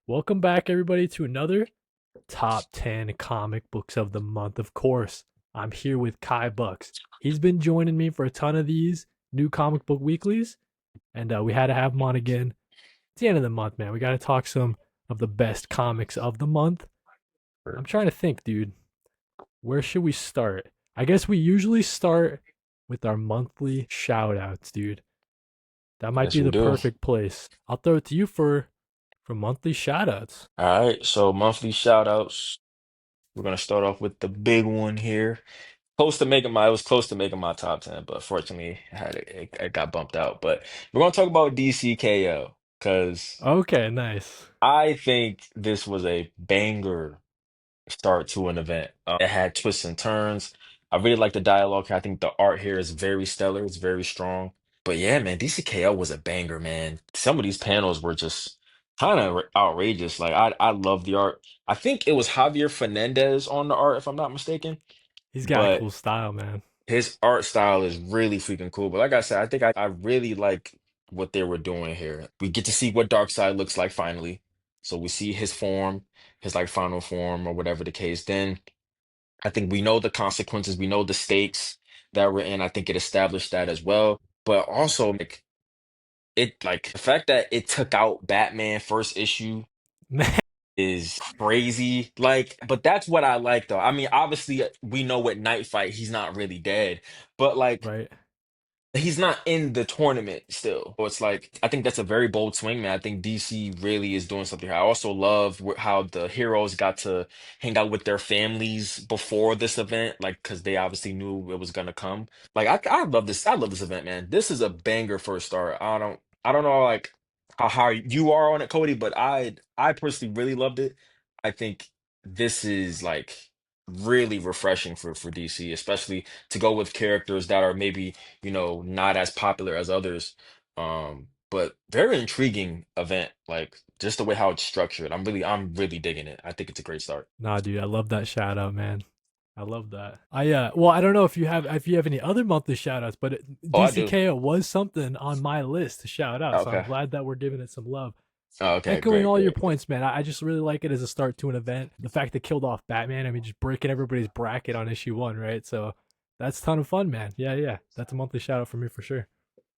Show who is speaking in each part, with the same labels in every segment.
Speaker 1: Welcome back, everybody, to another top 10 comic books of the month. Of course, I'm here with KhiBucks. He's been joining me for a ton of these new comic book weeklies, and we had to have him on again. It's the end of the month, man. We got to talk some of the best comics of the month. I'm trying to think, dude. Where should we start? I guess we usually start with our monthly shout outs, dude. That might
Speaker 2: Yes,
Speaker 1: be
Speaker 2: we
Speaker 1: the
Speaker 2: do.
Speaker 1: perfect place. I'll throw it to you for monthly shout outs.
Speaker 2: All right, so monthly shout outs. We're gonna start off with the big one here. It was close to making my top 10, but fortunately it got bumped out. But we're gonna talk about DCKO because
Speaker 1: Okay, nice.
Speaker 2: I think this was a banger start to an event. It had twists and turns. I really like the dialogue. I think the art here is very stellar. It's very strong. But yeah, man, DCKL was a banger, man. Some of these panels were just kind of outrageous. Like I love the art. I think it was Javier Fernandez on the art, if I'm not mistaken.
Speaker 1: He's got a
Speaker 2: But
Speaker 1: cool style, man.
Speaker 2: his art style is really freaking cool. But like I said, I think I really like what they were doing here. We get to see what Darkseid looks like finally. So we see his form, his like final form or whatever the case. Then I think we know the consequences, we know the stakes that we're in. I think it established that as well. But also like the fact that it took out Batman first issue is crazy. Like, but that's what I like though. I mean, obviously we know with Night Fight he's not really dead, but like
Speaker 1: Right?
Speaker 2: he's not in the tournament still. So it's like I think that's a very bold swing, man. I think DC really is doing something here. I also love how the heroes got to hang out with their families before this event, like because they obviously knew it was gonna come. Like I love this. I love this event, man. This is a banger for a start. I don't know like how you are on it, Cody, but I personally really loved it. I think this is like really refreshing for DC, especially to go with characters that are maybe not as popular as others. But very intriguing event, like just the way how it's structured. I'm really digging it. I think it's a great start.
Speaker 1: Nah, dude, I love that shout out, man. I love that. Well, I don't know if you have any other monthly shout outs, but
Speaker 2: Oh, I do.
Speaker 1: DCKO was something on my list to shout out, so I'm
Speaker 2: Okay.
Speaker 1: glad that we're giving it some love.
Speaker 2: Oh, okay,
Speaker 1: Echoing
Speaker 2: great,
Speaker 1: all your
Speaker 2: great, great.
Speaker 1: points, man. I just really like it as a start to an event. The fact they killed off Batman, I mean, just breaking everybody's bracket on issue one, right? So that's a ton of fun, man. Yeah, yeah. That's a monthly shout out for me for sure.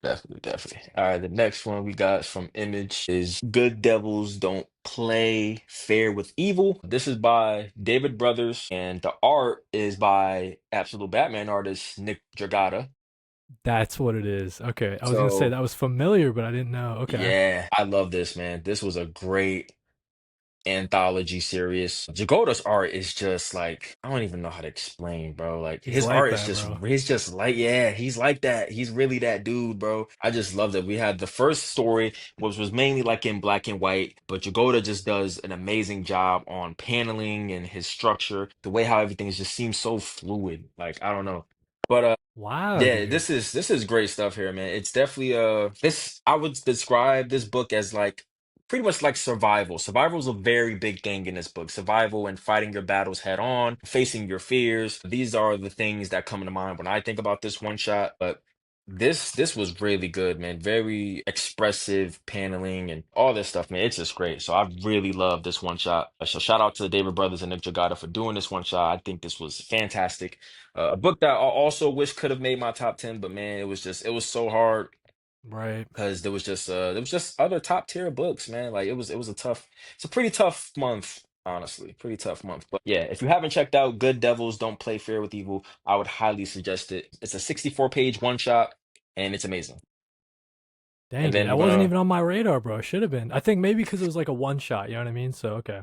Speaker 2: Definitely, definitely. All right, the next one we got from Image is Good Devils Don't Play Fair with Evil. This is by David Brothers, and the art is by Absolute Batman artist Nick Dragata.
Speaker 1: That's what it is. Okay. I was gonna say
Speaker 2: So
Speaker 1: that was familiar, but I didn't know. Okay.
Speaker 2: yeah, I love this, man. This was a great anthology series. Jagoda's art is just like I don't even know how to explain, bro. Like
Speaker 1: He's
Speaker 2: his
Speaker 1: like
Speaker 2: art is
Speaker 1: that,
Speaker 2: just
Speaker 1: bro.
Speaker 2: he's just like yeah, he's like that. He's really that dude, bro. I just love that. We had the first story, which was mainly like in black and white, but Jagoda just does an amazing job on paneling and his structure, the way how everything just seems so fluid. Like I don't know. But
Speaker 1: Wow,
Speaker 2: yeah,
Speaker 1: dude.
Speaker 2: this is great stuff here, man. It's definitely this I would describe this book as like pretty much like survival. Survival is a very big thing in this book. Survival and fighting your battles head on, facing your fears. These are the things that come to mind when I think about this one shot. But this was really good, man. Very expressive paneling and all this stuff, man. It's just great. So I really love this one shot. So shout out to the David Brothers and Nick Dragata for doing this one shot. I think this was fantastic. A book that I also wish could have made my top 10, but man, it was so hard
Speaker 1: Right.
Speaker 2: because there was just other top tier books, man. Like it's a pretty tough month, honestly. Pretty tough month. But yeah, if you haven't checked out Good Devils Don't Play Fair with Evil, I would highly suggest it. It's a 64-page one shot and it's amazing.
Speaker 1: Dang,
Speaker 2: And
Speaker 1: dude.
Speaker 2: then
Speaker 1: That
Speaker 2: we're
Speaker 1: wasn't
Speaker 2: gonna
Speaker 1: even on my radar, bro. Should have been. I think maybe because it was like a one shot, you know what I mean? So okay.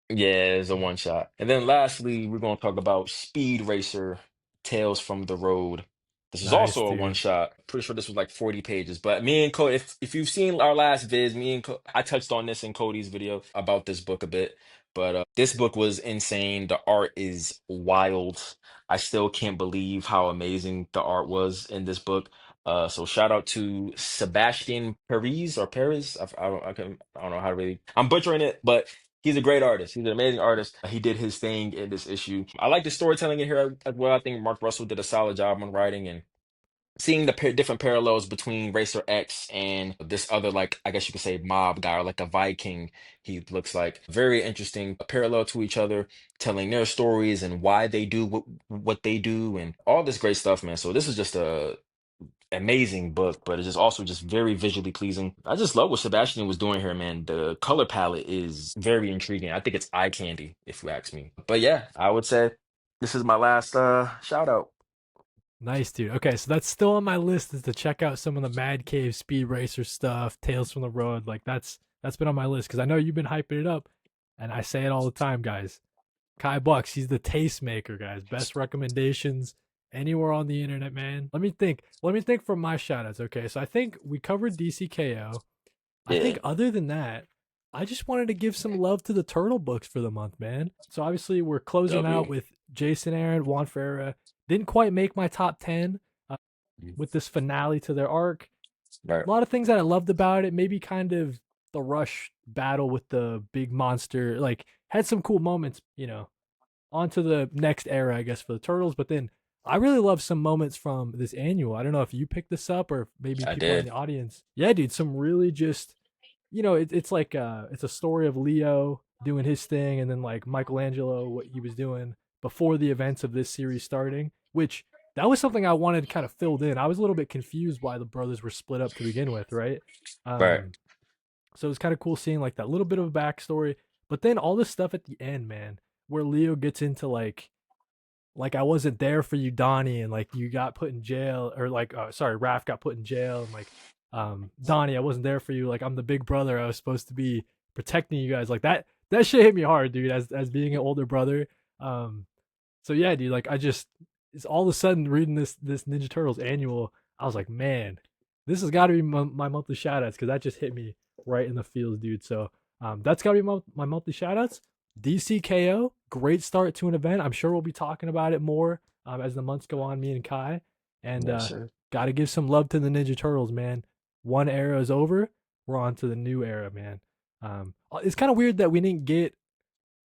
Speaker 2: Yeah, it's a one shot. And then lastly, we're going to talk about Speed Racer Tales from the Road. This is
Speaker 1: Nice,
Speaker 2: also a one
Speaker 1: dude.
Speaker 2: shot. Pretty sure this was like 40 pages. But me and Cody, if you've seen our last vids, I touched on this in Cody's video about this book a bit. But this book was insane. The art is wild. I still can't believe how amazing the art was in this book. So shout out to Sebastian Perez or Perez. I don't know how to really. I'm butchering it, but he's a great artist. He's an amazing artist. He did his thing in this issue. I like the storytelling in here as well. I think Mark Russell did a solid job on writing, and seeing the different parallels between Racer X and this other, like, I guess you could say mob guy or like a Viking, he looks like. Very interesting parallel to each other, telling their stories and why they do what they do and all this great stuff, man. So this is just a amazing book, but it's just also just very visually pleasing. I just love what Sebastian was doing here, man. The color palette is very intriguing. I think it's eye candy, if you ask me. But yeah, I would say this is my last shout out.
Speaker 1: Nice, dude. Okay, so that's still on my list is to check out some of the Mad Cave Speed Racer stuff, Tales from the Road. Like that's been on my list because I know you've been hyping it up, and I say it all the time, guys. KhiBucks, he's the tastemaker, guys. Best recommendations anywhere on the internet, man. Let me think. Let me think for my shoutouts. Okay, so I think we covered DCKO. I
Speaker 2: Yeah.
Speaker 1: think other than that, I just wanted to give some love to the Turtle books for the month, man. So obviously we're closing out
Speaker 2: W.
Speaker 1: with Jason Aaron, Juan Ferreira. Didn't quite make my top 10 uh, with this finale to their arc.
Speaker 2: Right.
Speaker 1: A lot of things that I loved about it, maybe kind of the rush battle with the big monster, like had some cool moments, on to the next era, I guess, for the Turtles. But then I really love some moments from this annual. I don't know if you picked this up or maybe
Speaker 2: I
Speaker 1: people in the
Speaker 2: did.
Speaker 1: audience. Yeah, dude, some really just it's like it's a story of Leo doing his thing, and then like Michelangelo what he was doing before the events of this series starting. Which that was something I wanted kind of filled in. I was a little bit confused why the brothers were split up to begin with, right?
Speaker 2: Right.
Speaker 1: Um, so it was kind of cool seeing like that little bit of a backstory, but then all this stuff at the end, man, where Leo gets into like I wasn't there for you, Donnie, and like you got put in jail, or like sorry, Raph got put in jail, and like Donnie, I wasn't there for you, like I'm the big brother, I was supposed to be protecting you guys, like that shit hit me hard, dude, as being an older brother. Um, so yeah, dude, like I just it's all of a sudden reading this Ninja Turtles annual, I was like, man, this has got to be my monthly shoutouts because that just hit me right in the feels, dude. So that's got to be my monthly shoutouts. DCKO, great start to an event. I'm sure we'll be talking about it more as the months go on, me and Kai. And
Speaker 2: Yes, sir.
Speaker 1: got to give some love to the Ninja Turtles, man. One era is over. We're on to the new era, man. It's kind of weird that we didn't get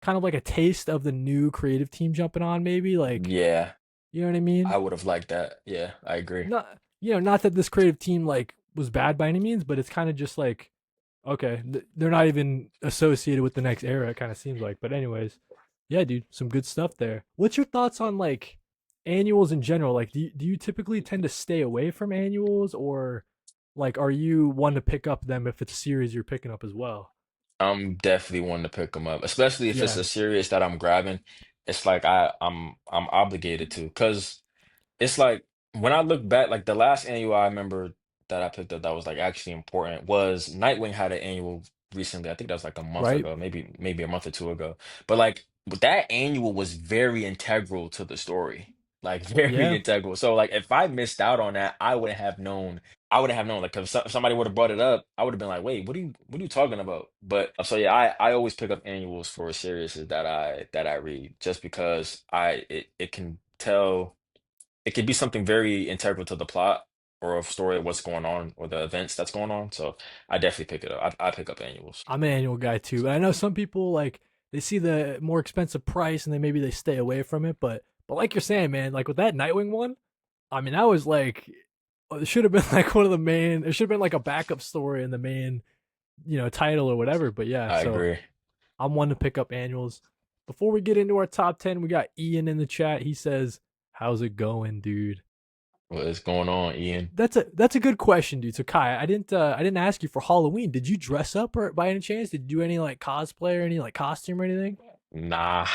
Speaker 1: kind of like a taste of the new creative team jumping on, maybe. Like,
Speaker 2: Yeah,
Speaker 1: you know what I mean?
Speaker 2: I would have liked that. Yeah, I agree.
Speaker 1: Not, not that this creative team like was bad by any means, but it's kind of just like, okay, they're not even associated with the next era. It kind of seems like. But anyways, yeah, dude, some good stuff there. What's your thoughts on like annuals in general? Like, do you typically tend to stay away from annuals, or like are you one to pick up them if it's a series you're picking up as well?
Speaker 2: I'm definitely one to pick them up, especially if it's
Speaker 1: Yeah,
Speaker 2: a series that I'm grabbing. It's like I'm obligated to, because it's like when I look back, like the last annual I remember that I picked up that was like actually important was Nightwing had an annual recently. I think that was like a month
Speaker 1: right.
Speaker 2: ago, maybe a month or two ago. But like that annual was very integral to the story. Like very
Speaker 1: Yeah,
Speaker 2: integral. So like if I missed out on that, I wouldn't have known. I wouldn't have known. Like if somebody would have brought it up, I would have been like, "Wait, what are you talking about?" But so yeah, I always pick up annuals for series that I read just because it can tell, it could be something very integral to the plot or a story of what's going on or the events that's going on. So I definitely pick it up. I pick up annuals.
Speaker 1: I'm an annual guy too. And I know some people like they see the more expensive price and then maybe they stay away from it. But like you're saying, man, like with that Nightwing one, I mean that was like it should have been like one of the main. It should have been like a backup story in the main, title or whatever. But yeah,
Speaker 2: I
Speaker 1: so
Speaker 2: agree.
Speaker 1: I'm one to pick up annuals. Before we get into our top 10, we got Ian in the chat. He says, "How's it going, dude?"
Speaker 2: What is going on, Ian?
Speaker 1: That's a good question, dude. So Kai, I didn't ask you for Halloween. Did you dress up or by any chance? Did you do any like cosplay or any like costume or anything?
Speaker 2: Nah,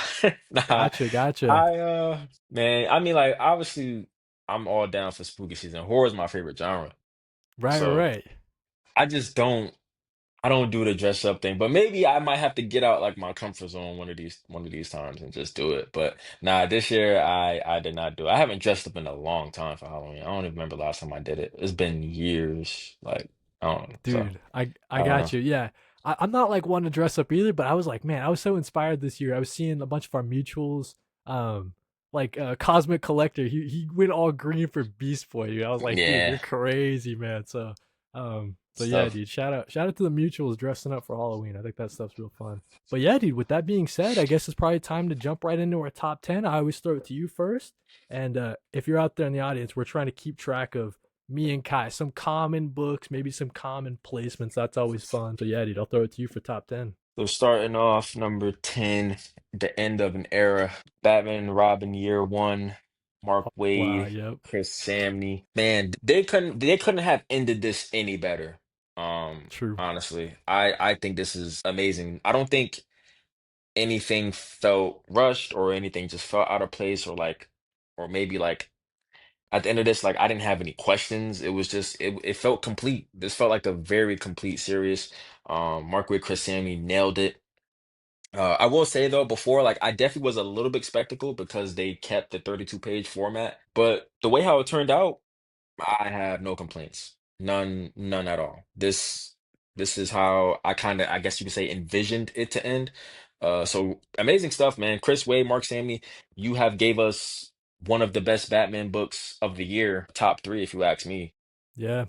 Speaker 2: nah.
Speaker 1: Gotcha, gotcha.
Speaker 2: Man, I mean, like, obviously, I'm all down for spooky season. Horror is my favorite genre.
Speaker 1: Right,
Speaker 2: So
Speaker 1: right.
Speaker 2: I just don't. I don't do the dress up thing, but maybe I might have to get out like my comfort zone one of these times and just do it. But nah, this year I did not do it. I haven't dressed up in a long time for Halloween. I don't even remember last time I did it. It's been years. Like I don't know. So
Speaker 1: Dude, I
Speaker 2: I don't know.
Speaker 1: got you. Yeah. I'm not like one to dress up either, but I was like, man, I was so inspired this year. I was seeing a bunch of our mutuals, like Cosmic Collector. He went all green for Beast Boy, dude. I was like, dude,
Speaker 2: Yeah,
Speaker 1: you're crazy, man. So So yeah,
Speaker 2: Stuff.
Speaker 1: dude, shout out to the mutuals dressing up for Halloween. I think that stuff's real fun. But yeah, dude, with that being said, I guess it's probably time to jump right into our top 10. I always throw it to you first. And if you're out there in the audience, we're trying to keep track of me and Kai, some common books, maybe some common placements. That's always fun. So yeah, dude, I'll throw it to you for top 10.
Speaker 2: So starting off number 10, the end of an era. Batman and Robin Year One, Mark
Speaker 1: Wow,
Speaker 2: Waid,
Speaker 1: yep.
Speaker 2: Chris Samney. Man, they couldn't have ended this any better.
Speaker 1: True.
Speaker 2: Honestly. I think this is amazing. I don't think anything felt rushed or anything just felt out of place or maybe like at the end of this, like I didn't have any questions. It was just it felt complete. This felt like a very complete series. Mark Waid, Chris Samney nailed it. I will say though, before like I definitely was a little bit skeptical because they kept the 32-page format, but the way how it turned out, I have no complaints. None at all. This is how I kind of I guess you could say envisioned it to end. So amazing stuff, man. Chris Wade, Mark Samney, you have gave us one of the best Batman books of the year, top three if you ask me.
Speaker 1: Yeah.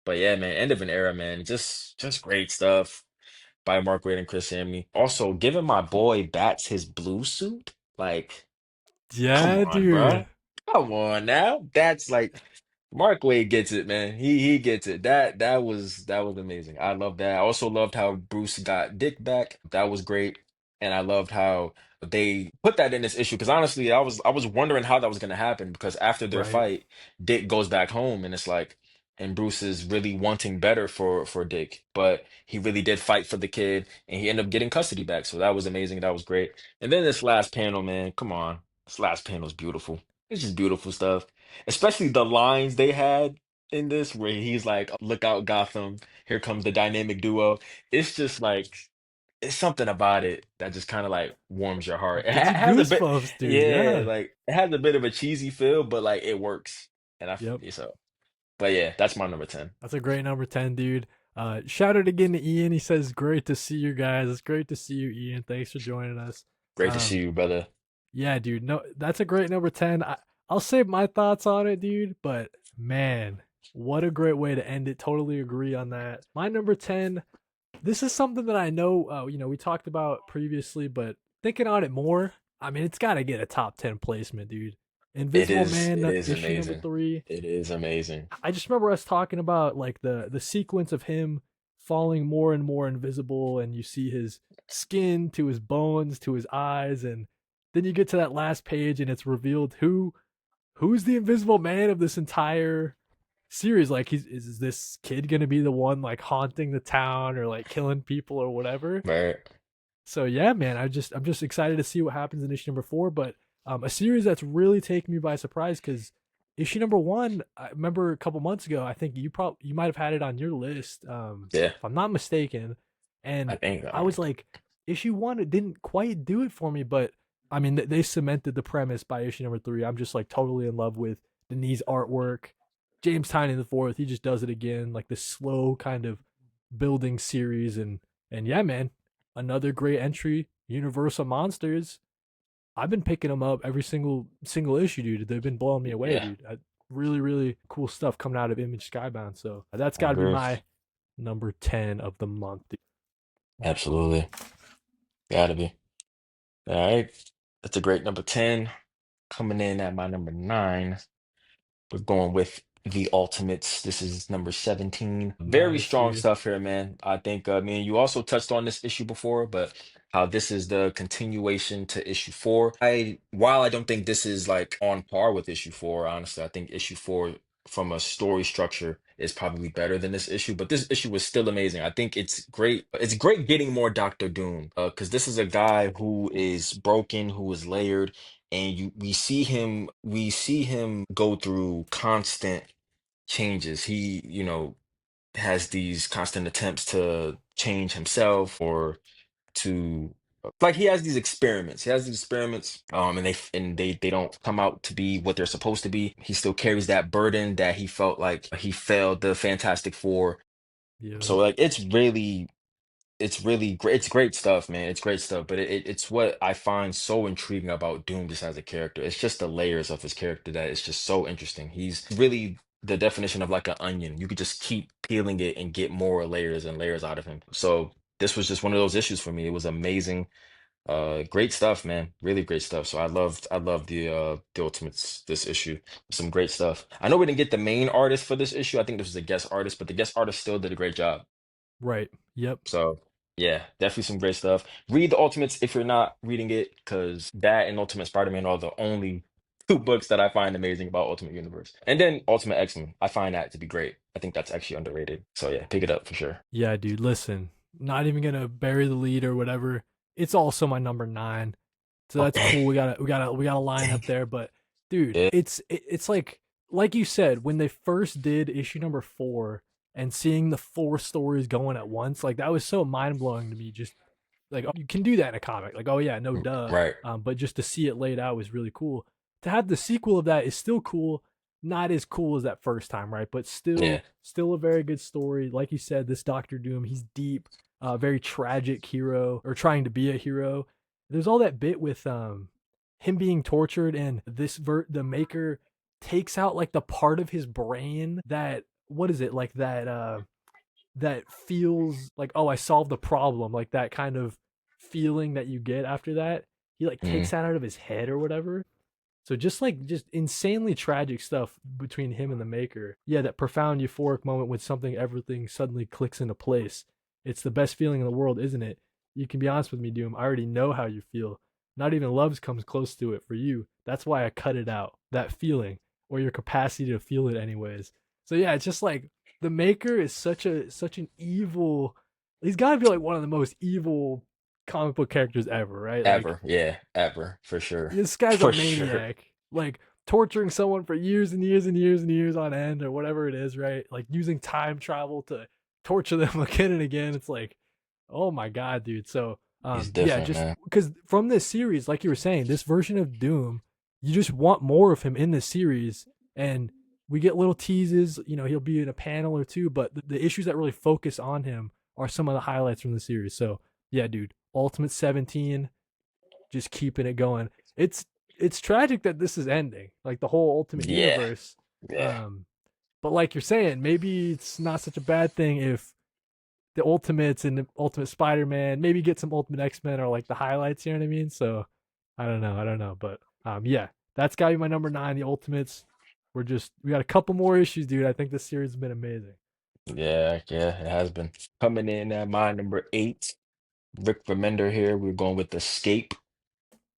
Speaker 2: But yeah, man, end of an era, man. Just great stuff by Mark Waid and Chris Samney. Also, giving my boy Bats his blue suit, like, come
Speaker 1: Yeah,
Speaker 2: on,
Speaker 1: dude.
Speaker 2: bruh. Come on now. That's like Mark Waid gets it, man. He gets it. That was amazing. I love that. I also loved how Bruce got Dick back. That was great. And I loved how they put that in this issue because honestly, I was wondering how that was gonna happen because after their
Speaker 1: Right.
Speaker 2: fight, Dick goes back home and it's like and Bruce is really wanting better for Dick, but he really did fight for the kid and he ended up getting custody back. So that was amazing. That was great. And then this last panel, man, come on. This last panel is beautiful. It's just beautiful stuff, especially the lines they had in this where he's like, "Look out, Gotham! Here comes the dynamic duo." It's just like it's something about it that just kind of like warms your heart.
Speaker 1: Gives you
Speaker 2: Has a bit,
Speaker 1: goosebumps, dude.
Speaker 2: yeah,
Speaker 1: Yeah.
Speaker 2: like it has a bit of a cheesy feel, but like it works. And
Speaker 1: Yep.
Speaker 2: so, but yeah, that's my number 10.
Speaker 1: That's a great number 10, dude. Shout out again to Ian. He says, great to see you guys. It's great to see you, Ian. Thanks for joining us.
Speaker 2: Great to see
Speaker 1: Um,
Speaker 2: you, brother.
Speaker 1: yeah, dude. No, that's a great number 10. I'll save my thoughts on it, dude. But man, what a great way to end it. Totally agree on that. My number 10, this is something that I know, we talked about previously, but thinking on it more, I mean, it's got to get a top 10 placement, dude.
Speaker 2: It
Speaker 1: Invisible
Speaker 2: is,
Speaker 1: Man,
Speaker 2: it is
Speaker 1: issue number
Speaker 2: amazing.
Speaker 1: 3.
Speaker 2: It is amazing.
Speaker 1: I just remember us talking about like the sequence of him falling more and more invisible, and you see his skin to his bones to his eyes, and then you get to that last page, and it's revealed who's the Invisible Man of this entire series. Like, is this kid gonna be the one like haunting the town or like killing people or whatever?
Speaker 2: Right.
Speaker 1: So yeah, man, I'm just excited to see what happens in issue number 4. But a series that's really taken me by surprise because issue number 1, I remember a couple months ago. I think you might have had it on your list,
Speaker 2: Yeah.
Speaker 1: if I'm not mistaken.
Speaker 2: I
Speaker 1: And
Speaker 2: think.
Speaker 1: I was like, issue 1, it didn't quite do it for me, but I mean, they cemented the premise by issue number 3. I'm just like totally in love with Denise artwork. James Tynion the fourth, he just does it again, like this slow kind of building series, and yeah, man, another great entry. Universal Monsters. I've been picking them up every single issue, dude. They've been blowing me away,
Speaker 2: Yeah,
Speaker 1: dude. Really cool stuff coming out of Image Skybound. So that's
Speaker 2: I
Speaker 1: got to be
Speaker 2: agree.
Speaker 1: my number 10 of the month, dude.
Speaker 2: Absolutely. Gotta be. All right. That's a great number 10. Coming in at my number 9. We're going with the Ultimates. This is number 17. Very
Speaker 1: Nice,
Speaker 2: strong
Speaker 1: dude.
Speaker 2: stuff here, man. I think, I mean, you also touched on this issue before, but how this is the continuation to issue 4. While I don't think this is like on par with issue 4, honestly, I think issue 4 from a story structure is probably better than this issue, but this issue was still amazing. I think it's great. It's great getting more Doctor Doom, because this is a guy who is broken, who is layered, and we see him go through constant changes. He, has these constant attempts to change himself or to like he has these experiments. He has these experiments, and they don't come out to be what they're supposed to be. He still carries that burden that he felt like he failed the Fantastic Four. So
Speaker 1: Yep.
Speaker 2: like it's really great. It's great stuff, man. It's great stuff. But it's what I find so intriguing about Doom just as a character. It's just the layers of his character that is just so interesting. He's really the definition of like an onion. You could just keep peeling it and get more layers and layers out of him. So this was just one of those issues for me. It was amazing. Great stuff, man. Really great stuff. So I loved the Ultimates this issue. Some great stuff. I know we didn't get the main artist for this issue. I think this was a guest artist, but the guest artist still did a great job.
Speaker 1: Right. Yep.
Speaker 2: So yeah, definitely some great stuff. Read the Ultimates if you're not reading it, because that and Ultimate Spider-Man are the only two books that I find amazing about Ultimate Universe. And then Ultimate X-Men. I find that to be great. I think that's actually underrated. So yeah, pick it up for sure.
Speaker 1: Yeah, dude. Listen, not even gonna bury the lead or whatever. It's also my number 9. So
Speaker 2: Oh
Speaker 1: that's
Speaker 2: dang.
Speaker 1: cool. We got a line
Speaker 2: Dang.
Speaker 1: up there, but dude,
Speaker 2: Yeah.
Speaker 1: it's like you said when they first did issue number 4 and seeing the 4 stories going at once, like that was so mind blowing to me. Just like, oh, you can do that in a comic. Like, oh yeah, no duh.
Speaker 2: Right.
Speaker 1: But just to see it laid out was really cool. To have the sequel of that is still cool. Not as cool as that first time, right? But
Speaker 2: Yeah.
Speaker 1: still a very good story. Like you said, this Doctor Doom, he's deep, very tragic hero or trying to be a hero. There's all that bit with him being tortured, and the Maker takes out like the part of his brain that, what is it, like that feels like, oh, I solved the problem, like that kind of feeling that you get after that. He like
Speaker 2: Mm,
Speaker 1: takes that out of his head or whatever. So just insanely tragic stuff between him and the Maker. Yeah, that profound euphoric moment when everything suddenly clicks into place. It's the best feeling in the world, isn't it? You can be honest with me, Doom. I already know how you feel. Not even loves comes close to it for you. That's why I cut it out. That feeling, or your capacity to feel it anyways. So yeah, it's just like the Maker is such an evil. He's got to be like one of the most evil comic book characters ever, right? Like
Speaker 2: ever. Yeah, ever. For sure.
Speaker 1: this guy's a
Speaker 2: For sure.
Speaker 1: maniac, like torturing someone for years and years and years and years on end, or whatever it is, right? Like using time travel to torture them again and again. It's like, oh my god, dude. So,
Speaker 2: He's
Speaker 1: yeah,
Speaker 2: different,
Speaker 1: just
Speaker 2: man.
Speaker 1: because from this series, like you were saying, this version of Doom, you just want more of him in this series, and we get little teases. He'll be in a panel or two, but the issues that really focus on him are some of the highlights from the series. So, yeah, dude, Ultimate 17, just keeping it going. It's it's tragic that this is ending, like the whole Ultimate
Speaker 2: Yeah.
Speaker 1: Universe.
Speaker 2: Yeah.
Speaker 1: Um, but like you're saying, maybe it's not such a bad thing if the Ultimates and the Ultimate Spider-Man maybe get some Ultimate X-Men or like the highlights. You know what I mean? So I don't know, but yeah, that's got to be my number 9. The Ultimates. We got a couple more issues, dude. I think this series has been amazing.
Speaker 2: Yeah, yeah, it has been. Coming in at my number 8, Rick Remender here. We're going with Escape.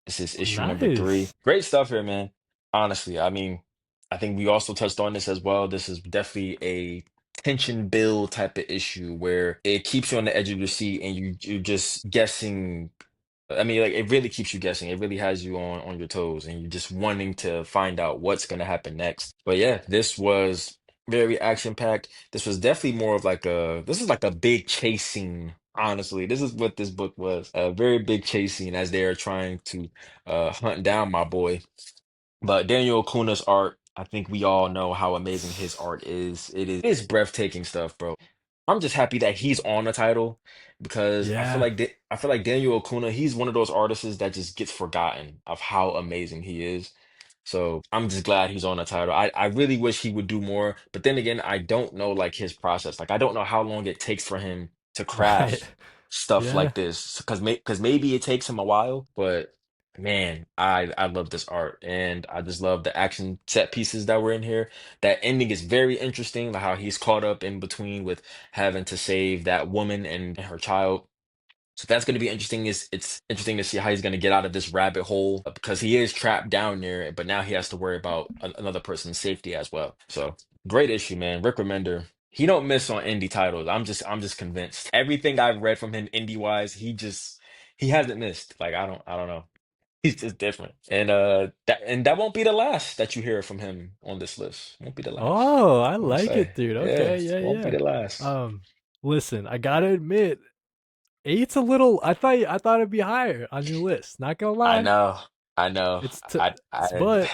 Speaker 2: This is issue number 3.
Speaker 1: Nice.
Speaker 2: Great stuff here, man. Honestly, I mean, I think we also touched on this as well. This is definitely a tension build type of issue where it keeps you on the edge of your seat and you're just guessing. I mean, like it really keeps you guessing. It really has you on your toes, and you're just wanting to find out what's gonna happen next. But yeah, this was very action packed. This was definitely more of like this is like a big chase scene. Honestly, this is what this book was. A very big chase scene as they are trying to hunt down my boy. But Daniel Acuna's art, I think we all know how amazing his art is. It is breathtaking stuff, bro. I'm just happy that he's on the title because
Speaker 1: Yeah.
Speaker 2: I feel like Daniel Acuna, he's one of those artists that just gets forgotten of how amazing he is. So I'm just glad he's on the title. I really wish he would do more, but then again, I don't know like his process. Like I don't know how long it takes for him to
Speaker 1: Right.
Speaker 2: craft stuff
Speaker 1: Yeah.
Speaker 2: like this because maybe it takes him a while, but man, I love this art and I just love the action set pieces that were in here. That ending is very interesting, like how he's caught up in between with having to save that woman and her child. So that's going to be interesting. It's interesting to see how he's going to get out of this rabbit hole because he is trapped down there, but now he has to worry about another person's safety as well. So great issue, man. Rick Remender. He don't miss on indie titles. I'm just convinced. Everything I've read from him indie wise, he hasn't missed. Like I don't know. He's just different. And that won't be the last that you hear from him on this list. Won't be the last.
Speaker 1: Oh, I
Speaker 2: I want to
Speaker 1: like
Speaker 2: say.
Speaker 1: it, dude.
Speaker 2: Yeah,
Speaker 1: Okay, yeah,
Speaker 2: won't be
Speaker 1: yeah.
Speaker 2: the last.
Speaker 1: Um, Listen, I gotta admit, eight's a little. I thought it'd be higher on your list. Not gonna
Speaker 2: I
Speaker 1: lie,
Speaker 2: know. I know.
Speaker 1: it's
Speaker 2: I
Speaker 1: but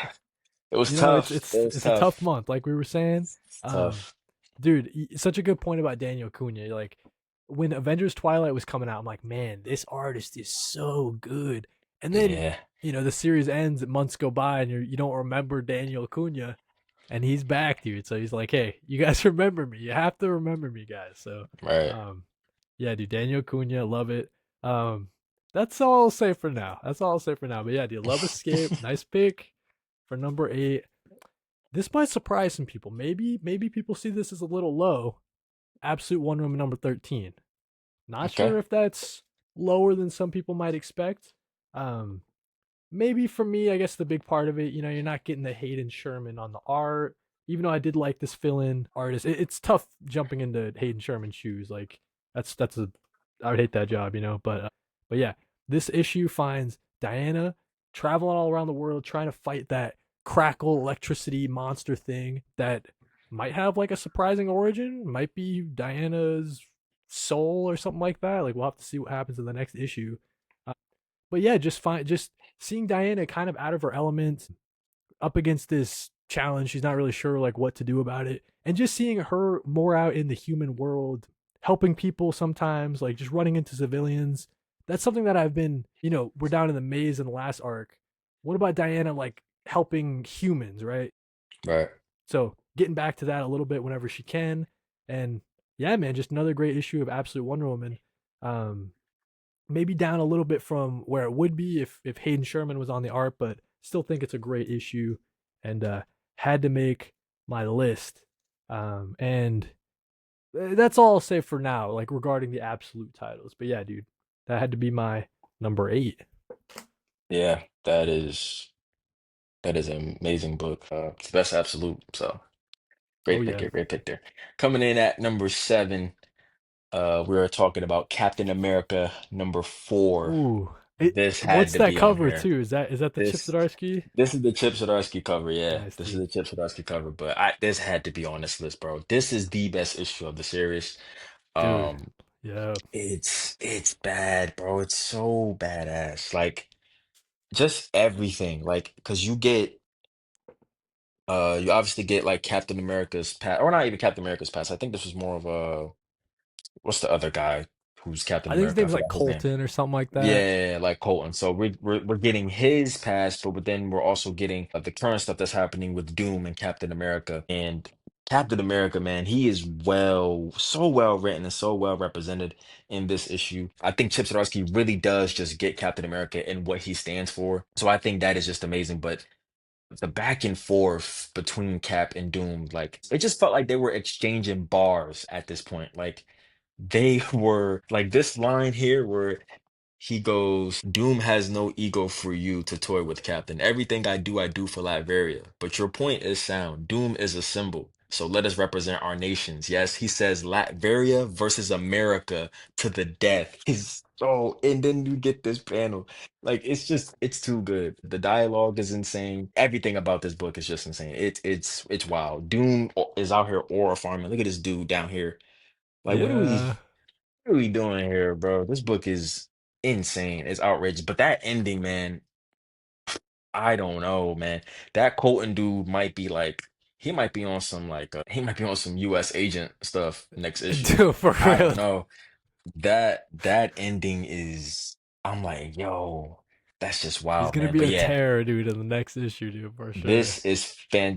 Speaker 2: it was tough. It was
Speaker 1: it's a tough
Speaker 2: tough.
Speaker 1: month, like we were saying.
Speaker 2: It's
Speaker 1: Um,
Speaker 2: tough.
Speaker 1: Dude, such a good point about Daniel Cunha. Like when Avengers Twilight was coming out, I'm like, man, this artist is so good. And then
Speaker 2: Yeah.
Speaker 1: the series ends, months go by, and you don't remember Daniel Cunha. and he's back, dude. So he's like, hey, you guys remember me. You have to remember me, guys. So,
Speaker 2: Right.
Speaker 1: um, yeah, dude, Daniel Acuna, love it. Um, that's all I'll say for now. That's all I'll say for now. But yeah, dude, Love Escape, nice pick for number 8. This might surprise some people. Maybe people see this as a little low. Absolute Wonder Woman number 13. Not
Speaker 2: Okay.
Speaker 1: sure if that's lower than some people might expect. Um, maybe for me, I guess the big part of it, you're not getting the Hayden Sherman on the art. Even though I did like this fill-in artist, it's tough jumping into Hayden Sherman's shoes. Like that's a, I would hate that job, but yeah, this issue finds Diana traveling all around the world trying to fight that crackle electricity monster thing that might have like a surprising origin. Might be Diana's soul or something like that. Like we'll have to see what happens in the next issue. Uh, but yeah, just seeing Diana kind of out of her element up against this challenge. She's not really sure like what to do about it. And just seeing her more out in the human world, helping people sometimes, like just running into civilians. That's something that I've been, we're down in the maze in the last arc. What about Diana like helping humans, right?
Speaker 2: Right.
Speaker 1: So getting back to that a little bit whenever she can. And yeah, man, just another great issue of Absolute Wonder Woman. Um, maybe down a little bit from where it would be if Hayden Sherman was on the art, but still think it's a great issue, and had to make my list. And that's all I'll say for now, like regarding the absolute titles. But yeah, dude, that had to be my number 8.
Speaker 2: Yeah, that is an amazing book. It's the best absolute. So
Speaker 1: Oh
Speaker 2: great pick
Speaker 1: yeah.
Speaker 2: there, great pick there. Coming in at number 7, we are talking about Captain America number 4.
Speaker 1: Ooh.
Speaker 2: This had
Speaker 1: What's
Speaker 2: to
Speaker 1: that
Speaker 2: be on
Speaker 1: cover
Speaker 2: here.
Speaker 1: too? Is that the Chip
Speaker 2: This
Speaker 1: Zdarsky?
Speaker 2: this is the Chip Zdarsky cover, yeah.
Speaker 1: Nice,
Speaker 2: This is
Speaker 1: dude.
Speaker 2: the Chip Zdarsky cover, but this had to be on this list, bro. This is the best issue of the series.
Speaker 1: Dude.
Speaker 2: Um,
Speaker 1: Yeah.
Speaker 2: it's bad, bro. It's so badass. Like just everything. Like, because you obviously get like Captain America's past, or not even Captain America's past. I think this was more of a, what's the other guy who's Captain
Speaker 1: I think his
Speaker 2: America? I
Speaker 1: name's like
Speaker 2: forgot his name.
Speaker 1: Colton or something like that.
Speaker 2: Yeah, like Colton. So we're getting his past, but then we're also getting the current stuff that's happening with Doom and Captain America. And Captain America, man, he is so well written and so well represented in this issue. I think Chip Zdarsky really does just get Captain America and what he stands for. So I think that is just amazing. But the back and forth between Cap and Doom, like it just felt like they were exchanging bars at this point. Like they were like this line here where he goes, Doom has no ego for you to toy with, Captain. Everything I do for Latveria. But your point is sound. Doom is a symbol. So let us represent our nations. Yes, he says Latveria versus America to the death. He's so, and then you get this panel. Like it's too good. The dialogue is insane. Everything about this book is just insane. It's wild. Doom is out here aura farming. Look at this dude down here. Like,
Speaker 1: Yeah.
Speaker 2: what are we doing here, bro? This book is insane. It's outrageous. But that ending, man, I don't know, man. That Colton dude might be like, he might be on some he might be on some US agent stuff next issue.
Speaker 1: Dude, for
Speaker 2: I
Speaker 1: real.
Speaker 2: don't know. That ending is, I'm like, yo, that's just
Speaker 1: He's
Speaker 2: wild,
Speaker 1: gonna
Speaker 2: man.
Speaker 1: be
Speaker 2: But
Speaker 1: a
Speaker 2: yeah.
Speaker 1: terror, dude, in the next issue, dude, for sure.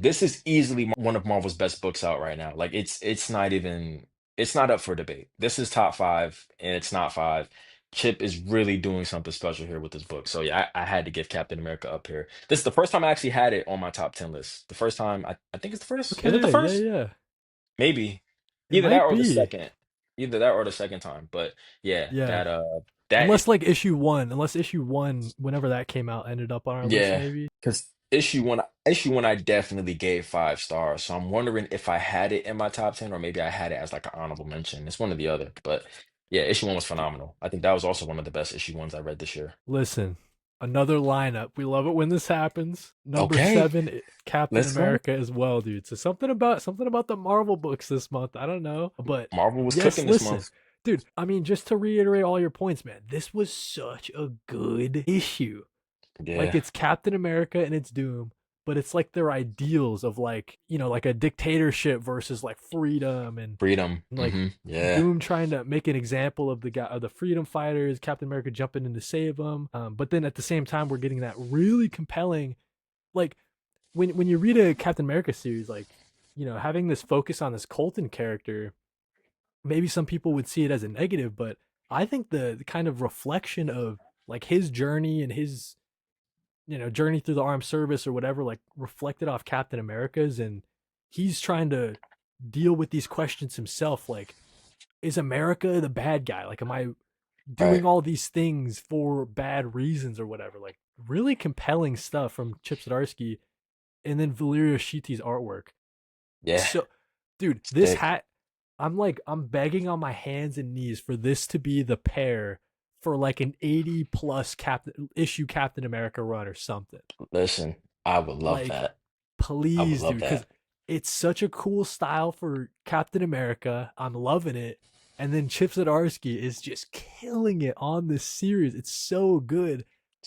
Speaker 2: This is easily one of Marvel's best books out right now. Like it's not up for debate. This is top 5 and it's not 5. Chip is really doing something special here with this book. So yeah, I had to give Captain America up here. This is the first time I actually had it on my top 10 list. The first time I think it's the first. Is it the
Speaker 1: Okay, yeah,
Speaker 2: first?
Speaker 1: yeah.
Speaker 2: Maybe.
Speaker 1: It
Speaker 2: Either that
Speaker 1: might
Speaker 2: or the
Speaker 1: be.
Speaker 2: second. Either that or the second time. But yeah,
Speaker 1: Yeah.
Speaker 2: that
Speaker 1: Unless like issue 1, whenever that came out, ended up on our list,
Speaker 2: Yeah,
Speaker 1: maybe.
Speaker 2: because issue one, I definitely gave 5 stars. So I'm wondering if I had it in my top 10, or maybe I had it as like an honorable mention. It's one or the other. But yeah, issue one was phenomenal. I think that was also one of the best issue ones I read this year.
Speaker 1: Listen, another lineup. We love it when this happens. Number
Speaker 2: Okay,
Speaker 1: 7, Captain
Speaker 2: let's go.
Speaker 1: America as well, dude. So something about the Marvel books this month. I don't know, but
Speaker 2: Marvel was
Speaker 1: yes,
Speaker 2: cooking this
Speaker 1: listen,
Speaker 2: month.
Speaker 1: dude. I mean, just to reiterate all your points, man. This was such a good issue. Like
Speaker 2: Yeah,
Speaker 1: it's Captain America and it's Doom, but it's like their ideals of like, like a dictatorship versus like freedom and
Speaker 2: freedom.
Speaker 1: like
Speaker 2: Yeah,
Speaker 1: Doom trying to make an example of the guy of the freedom fighters, Captain America jumping in to save them. But then at the same time, we're getting that really compelling, like when you read a Captain America series, like having this focus on this Colton character, maybe some people would see it as a negative, but I think the kind of reflection of like his journey and his journey through the armed service or whatever, like reflected off Captain America's, and he's trying to deal with these questions himself. Like, is America the bad guy? Like, am I
Speaker 2: Right.
Speaker 1: doing all these things for bad reasons or whatever? Like, really compelling stuff from Chip Zdarsky, and then Valerio Schiti's artwork.
Speaker 2: Yeah.
Speaker 1: So, dude, this
Speaker 2: Sick.
Speaker 1: hat, I'm begging on my hands and knees for this to be the pair for like an 80 plus Captain America run or something.
Speaker 2: Listen, I would love
Speaker 1: Like,
Speaker 2: that. I would
Speaker 1: please,
Speaker 2: love
Speaker 1: dude, because
Speaker 2: that.
Speaker 1: it's such a cool style for Captain America. I'm loving it. And then Chip Zdarsky is just killing it on this series. It's so good.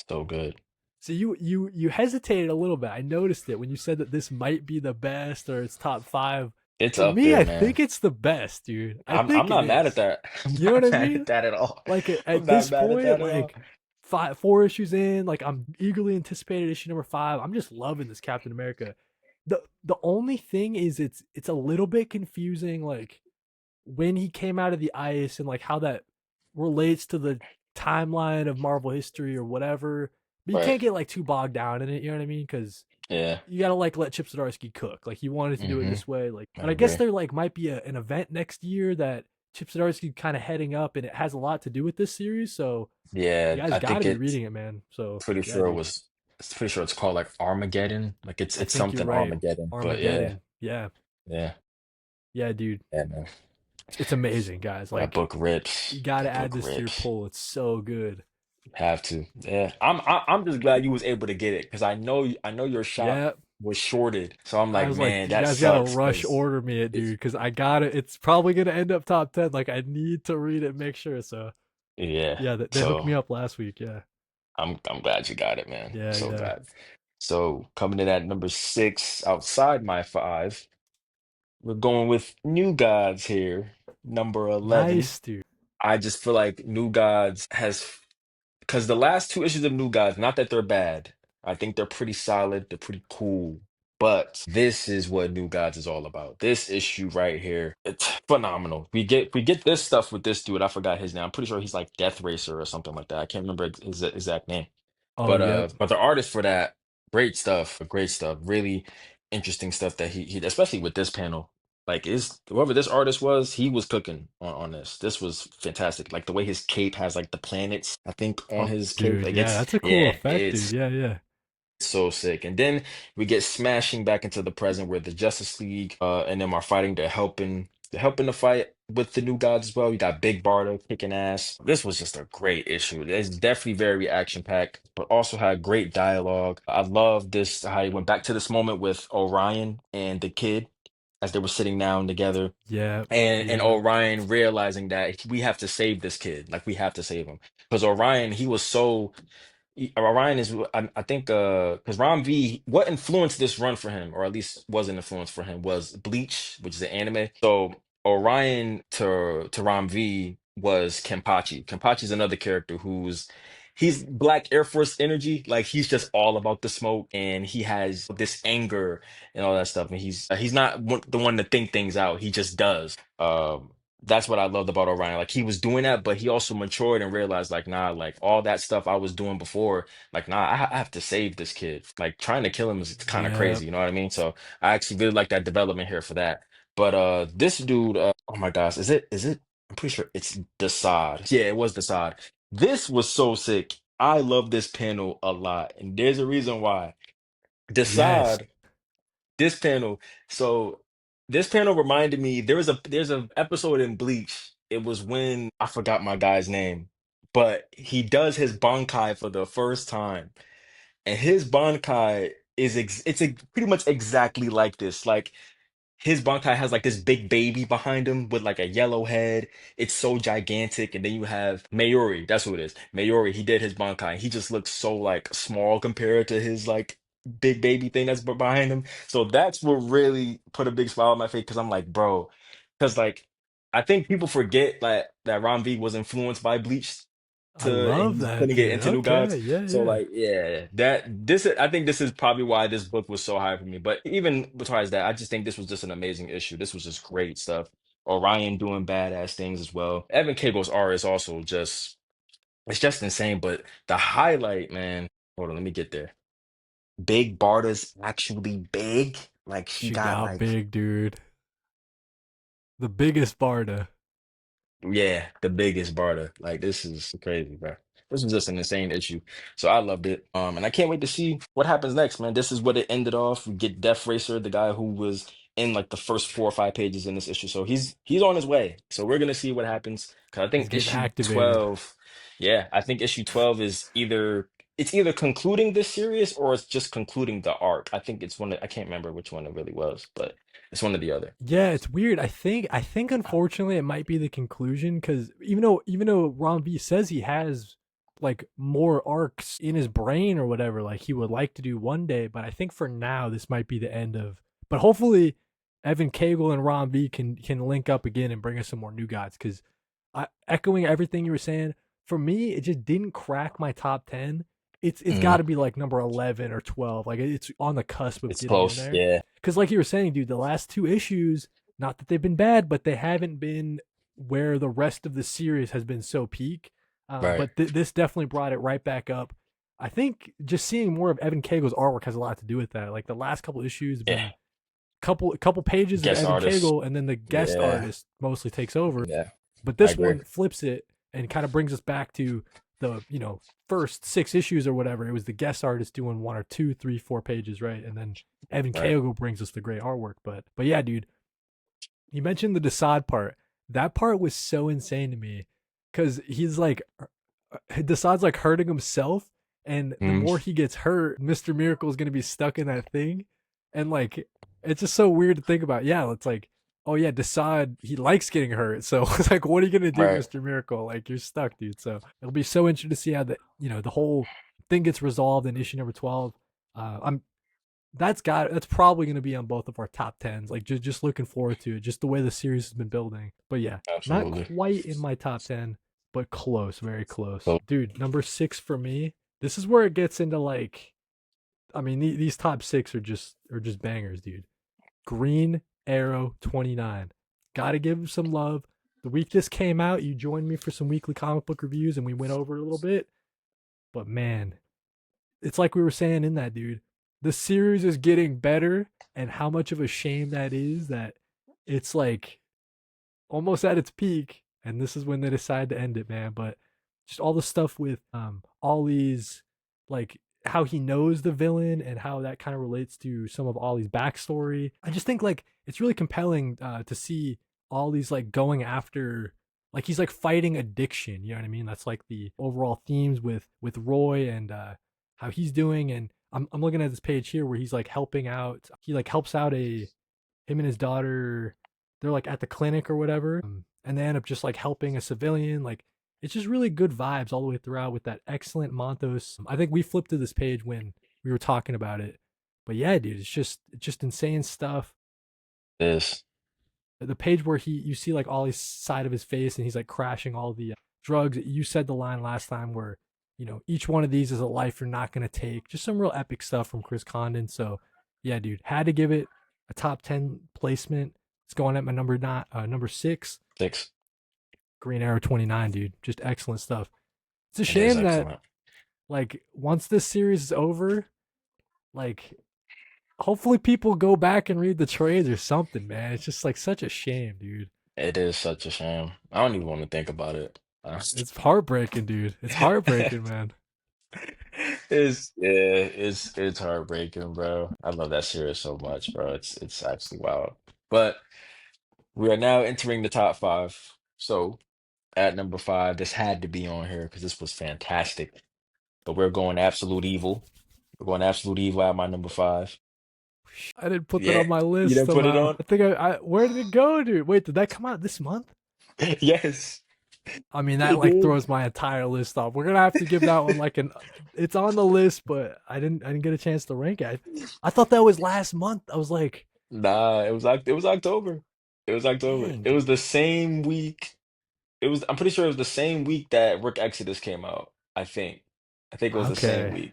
Speaker 2: So good.
Speaker 1: So you hesitated a little bit. I noticed it when you said that this might be the best or it's top five.
Speaker 2: It's
Speaker 1: For
Speaker 2: up
Speaker 1: me,
Speaker 2: there,
Speaker 1: I
Speaker 2: man.
Speaker 1: think it's the best, dude. I
Speaker 2: I'm
Speaker 1: think it
Speaker 2: not mad at
Speaker 1: is.
Speaker 2: that. I'm
Speaker 1: You know what
Speaker 2: not
Speaker 1: I
Speaker 2: mad at
Speaker 1: mean?
Speaker 2: that at all.
Speaker 1: Like
Speaker 2: I'm
Speaker 1: at
Speaker 2: not
Speaker 1: this
Speaker 2: mad at
Speaker 1: point,
Speaker 2: that at all.
Speaker 1: like four issues in, like I'm eagerly anticipated issue number five. I'm just loving this Captain America. The only thing is it's a little bit confusing, like when he came out of the ice and like how that relates to the timeline of Marvel history or whatever. But you
Speaker 2: Right.
Speaker 1: can't get like too bogged down in it, you know what I mean? Because
Speaker 2: Yeah.
Speaker 1: you gotta like let Chip Zdarsky cook. Like he wanted to do it
Speaker 2: Hmm.
Speaker 1: this way. Like,
Speaker 2: I
Speaker 1: but I guess
Speaker 2: agree.
Speaker 1: there like might be an event next year that Chip Zdarsky kind of heading up, and it has a lot to do with this series. So
Speaker 2: Yeah,
Speaker 1: you guys
Speaker 2: I
Speaker 1: got to
Speaker 2: think
Speaker 1: be
Speaker 2: it's
Speaker 1: reading it, man. So
Speaker 2: pretty
Speaker 1: yeah,
Speaker 2: sure it
Speaker 1: dude,
Speaker 2: was it's pretty sure it's called like Armageddon. Like
Speaker 1: I
Speaker 2: it's
Speaker 1: think you're
Speaker 2: something
Speaker 1: right.
Speaker 2: Armageddon. But yeah,
Speaker 1: Armageddon. Yeah,
Speaker 2: yeah,
Speaker 1: yeah, dude.
Speaker 2: yeah, man.
Speaker 1: It's amazing, guys.
Speaker 2: That
Speaker 1: Like
Speaker 2: book rips.
Speaker 1: you got to
Speaker 2: That
Speaker 1: add
Speaker 2: book
Speaker 1: this to your
Speaker 2: rips.
Speaker 1: pull. It's so good.
Speaker 2: Have to. Yeah. I'm just glad you was able to get it because I know your shop
Speaker 1: Yeah,
Speaker 2: was shorted. So I'm
Speaker 1: I
Speaker 2: like,
Speaker 1: was like,
Speaker 2: man,
Speaker 1: you
Speaker 2: that
Speaker 1: guys got to
Speaker 2: sucks
Speaker 1: rush
Speaker 2: because
Speaker 1: order me it,
Speaker 2: it's
Speaker 1: dude, because I got it. It's probably gonna end up top 10. Like I need to read it, and make sure. So
Speaker 2: yeah.
Speaker 1: yeah, they hooked
Speaker 2: So
Speaker 1: me up last week. Yeah,
Speaker 2: I'm glad you got it, man.
Speaker 1: yeah,
Speaker 2: So
Speaker 1: yeah.
Speaker 2: glad. So coming in at number six outside my five, we're going with New Gods here, number 11.
Speaker 1: Nice, dude.
Speaker 2: I just feel like New Gods has because the last two issues of New Gods, not that they're bad, I think they're pretty solid, they're pretty cool. But this is what New Gods is all about. This issue right here, it's phenomenal. We get this stuff with this dude. I forgot his name. I'm pretty sure he's like Death Racer or something like that. I can't remember his exact name.
Speaker 1: Oh, yep.
Speaker 2: But the artist for that, great stuff, great stuff. Really interesting stuff that he especially with this panel. Like is whoever this artist was, he was cooking on this. This was fantastic. Like the way his cape has like the planets, I think, on
Speaker 1: Oh,
Speaker 2: his cape.
Speaker 1: dude.
Speaker 2: Like
Speaker 1: Yeah,
Speaker 2: it's
Speaker 1: that's a cool
Speaker 2: yeah,
Speaker 1: effect, dude.
Speaker 2: it's
Speaker 1: Yeah, yeah,
Speaker 2: so sick. And then we get smashing back into the present where the Justice League and them are fighting. They're helping the fight with the New Gods as well. You got Big Barda kicking ass. This was just a great issue. It's definitely very action packed, but also had great dialogue. I love this how he went back to this moment with Orion and the kid as they were sitting down together.
Speaker 1: yeah,
Speaker 2: And
Speaker 1: yeah,
Speaker 2: Orion realizing that we have to save this kid, like we have to save him, because Orion he was so Orion is I think because Rom V what influenced this run for him or at least was an influence for him was Bleach, which is an anime. So Orion to Rom V was Kenpachi. Kenpachi is another character who's he's Black Air Force energy, like he's just all about the smoke and he has this anger and all that stuff, and he's not the one to think things out, he just does. That's what I loved about Orion. Like he was doing that, but he also matured and realized, like, nah, like all that stuff I was doing before, like, nah, I have to save this kid. Like trying to kill him is kind of
Speaker 1: yeah.
Speaker 2: crazy, you know what I mean? So I actually really like that development here for that. But this dude, oh my gosh, is it? I'm pretty sure it's Desaad. Yeah, it was Desaad. This was so sick. I love this panel a lot, and there's a reason why.
Speaker 1: Yes.
Speaker 2: Desaad this panel. So this panel reminded me there's a episode in Bleach. It was when I forgot my guy's name, but he does his Bankai for the first time, and his Bankai pretty much exactly like this. Like his Bankai has like this big baby behind him with like a yellow head. It's so gigantic. And then you have Mayuri. That's who it is. Mayuri, he did his Bankai. He just looks so like small compared to his like big baby thing that's behind him. So that's what really put a big smile on my face because I'm like, bro, because like I think people forget like that Ron V was influenced by Bleach
Speaker 1: I
Speaker 2: and
Speaker 1: love
Speaker 2: he's
Speaker 1: that,
Speaker 2: putting it
Speaker 1: dude.
Speaker 2: into new gods.
Speaker 1: Okay, yeah,
Speaker 2: So
Speaker 1: yeah.
Speaker 2: like, yeah, I think this is probably why this book was so high for me. But even besides that, I just think this was just an amazing issue. This was just great stuff. Orion doing badass things as well. Evan Cable's art is also just it's just insane. But the highlight, man, hold on, let me get there. Big Barda's actually big. Like she
Speaker 1: She
Speaker 2: got
Speaker 1: got
Speaker 2: like
Speaker 1: big, dude. The biggest Barda.
Speaker 2: yeah, the biggest Barda. Like this is crazy, bro. This was just an insane issue. So I loved it. And I can't wait to see what happens next, man. This is what it ended off. We get Death Racer, the guy who was in like the first 4 or 5 pages in this issue. So he's on his way. So we're gonna see what happens. Cause I
Speaker 1: He's
Speaker 2: think
Speaker 1: getting
Speaker 2: issue
Speaker 1: activated.
Speaker 2: 12, yeah, I think issue 12 is either concluding this series or it's just concluding the arc. I think it's I can't remember which one it really was, but it's one or the other.
Speaker 1: Yeah, it's weird. I think unfortunately it might be the conclusion because even though Ron V says he has like more arcs in his brain or whatever, like he would like to do one day, but I think for now this might be the end of. But hopefully, Evan Cagle and Ron V can link up again and bring us some more new gods. Because echoing everything you were saying, for me it just didn't crack my top 10. It's got
Speaker 2: Mhm.
Speaker 1: to be like number 11 or 12. Like it's on the cusp of
Speaker 2: It's
Speaker 1: getting in
Speaker 2: close.
Speaker 1: there
Speaker 2: Yeah,
Speaker 1: because like you were saying, dude, the last two issues, not that they've been bad, but they haven't been where the rest of the series has been so peak.
Speaker 2: right.
Speaker 1: But this definitely brought it right back up. I think just seeing more of Evan Cagle's artwork has a lot to do with that. Like the last couple issues have
Speaker 2: Yeah.
Speaker 1: been couple pages of
Speaker 2: Guest
Speaker 1: Evan
Speaker 2: artist.
Speaker 1: Cagle, and then the guest
Speaker 2: Yeah.
Speaker 1: artist mostly takes over.
Speaker 2: Yeah.
Speaker 1: But
Speaker 2: I
Speaker 1: this
Speaker 2: agree.
Speaker 1: one flips it and kind of brings us back to the first 6 issues or whatever. It was the guest artist doing one or two, three, 4 pages, right? And then Evan
Speaker 2: Right.
Speaker 1: Cagle brings us the great artwork. But yeah, dude, you mentioned the Desaad part. That part was so insane to me because he's like Desaad's like hurting himself, and the
Speaker 2: Mm,
Speaker 1: more he gets hurt, Mr. Miracle is gonna be stuck in that thing, and like it's just so weird to think about. Yeah, it's like, oh yeah, Desaad he likes getting hurt, so it's like, what are you gonna do,
Speaker 2: right.
Speaker 1: Mr. Miracle? Like you're stuck, dude. So it'll be so interesting to see how the whole thing gets resolved in issue number 12. I'm that's probably going to be on both of our top 10s. Like just looking forward to it, just the way the series has been building. But yeah, not
Speaker 2: Absolutely.
Speaker 1: quite in my top 10, but close, very close,
Speaker 2: So
Speaker 1: dude. Number 6 for me. This is where it gets into like, I mean, these top six are just bangers, dude. Green Arrow 29. Gotta give him some love. The week this came out, you joined me for some weekly comic book reviews, and we went over it a little bit. But man, it's like we were saying in that, dude. The series is getting better, and how much of a shame that is that it's like almost at its peak, and this is when they decide to end it, man. But just all the stuff with Ollie's, like how he knows the villain and how that kind of relates to some of Ollie's backstory. I just think like it's really compelling to see Ollie's like going after, like he's like fighting addiction. You know what I mean? That's like the overall themes with Roy and how he's doing. And I'm looking at this page here where he's like helping out. He like helps out a him and his daughter, they're like at the clinic or whatever, and they end up just like helping a civilian. Like it's just really good vibes all the way throughout with that excellent Montos. I think we flipped to this page when we were talking about it, but yeah, dude, it's just insane stuff.
Speaker 2: this
Speaker 1: The page where you see like Ollie's side of his face and he's like crashing all the drugs. You said the line last time where each one of these is a life you're not gonna take. Just some real epic stuff from Chris Condon. So yeah, dude, had to give it a top 10 placement. It's going at my number 6.
Speaker 2: 6.
Speaker 1: Green Arrow 29, dude, just excellent stuff. It's a
Speaker 2: It is
Speaker 1: shame that
Speaker 2: excellent.
Speaker 1: like once this series is over, like hopefully people go back and read the trades or something, man. It's just like such a shame, dude.
Speaker 2: It is such a shame. I don't even want to think about it.
Speaker 1: It's heartbreaking, dude. It's heartbreaking, man.
Speaker 2: It's yeah, it's heartbreaking, bro. I love that series so much, bro. It's actually wild. But we are now entering the top five. So at number five, this had to be on here because this was fantastic. But we're going absolute evil. We're going absolute evil at my number five.
Speaker 1: I didn't put that
Speaker 2: Yeah,
Speaker 1: on my
Speaker 2: you
Speaker 1: list
Speaker 2: didn't put it
Speaker 1: somehow.
Speaker 2: on?
Speaker 1: I think where did it go, dude? Wait, did that come out this month?
Speaker 2: Yes,
Speaker 1: I mean, that
Speaker 2: it
Speaker 1: like
Speaker 2: did.
Speaker 1: throws my entire list off. We're gonna have to give that one like an. It's on the list, but I didn't get a chance to rank it. I thought that was last month. I was like,
Speaker 2: Nah, it was October. It was October.
Speaker 1: dang,
Speaker 2: It was
Speaker 1: dude.
Speaker 2: the same week. It was. I'm pretty sure it was the same week that Rick Exodus came out. I think. I think it was the same
Speaker 1: Okay.
Speaker 2: week.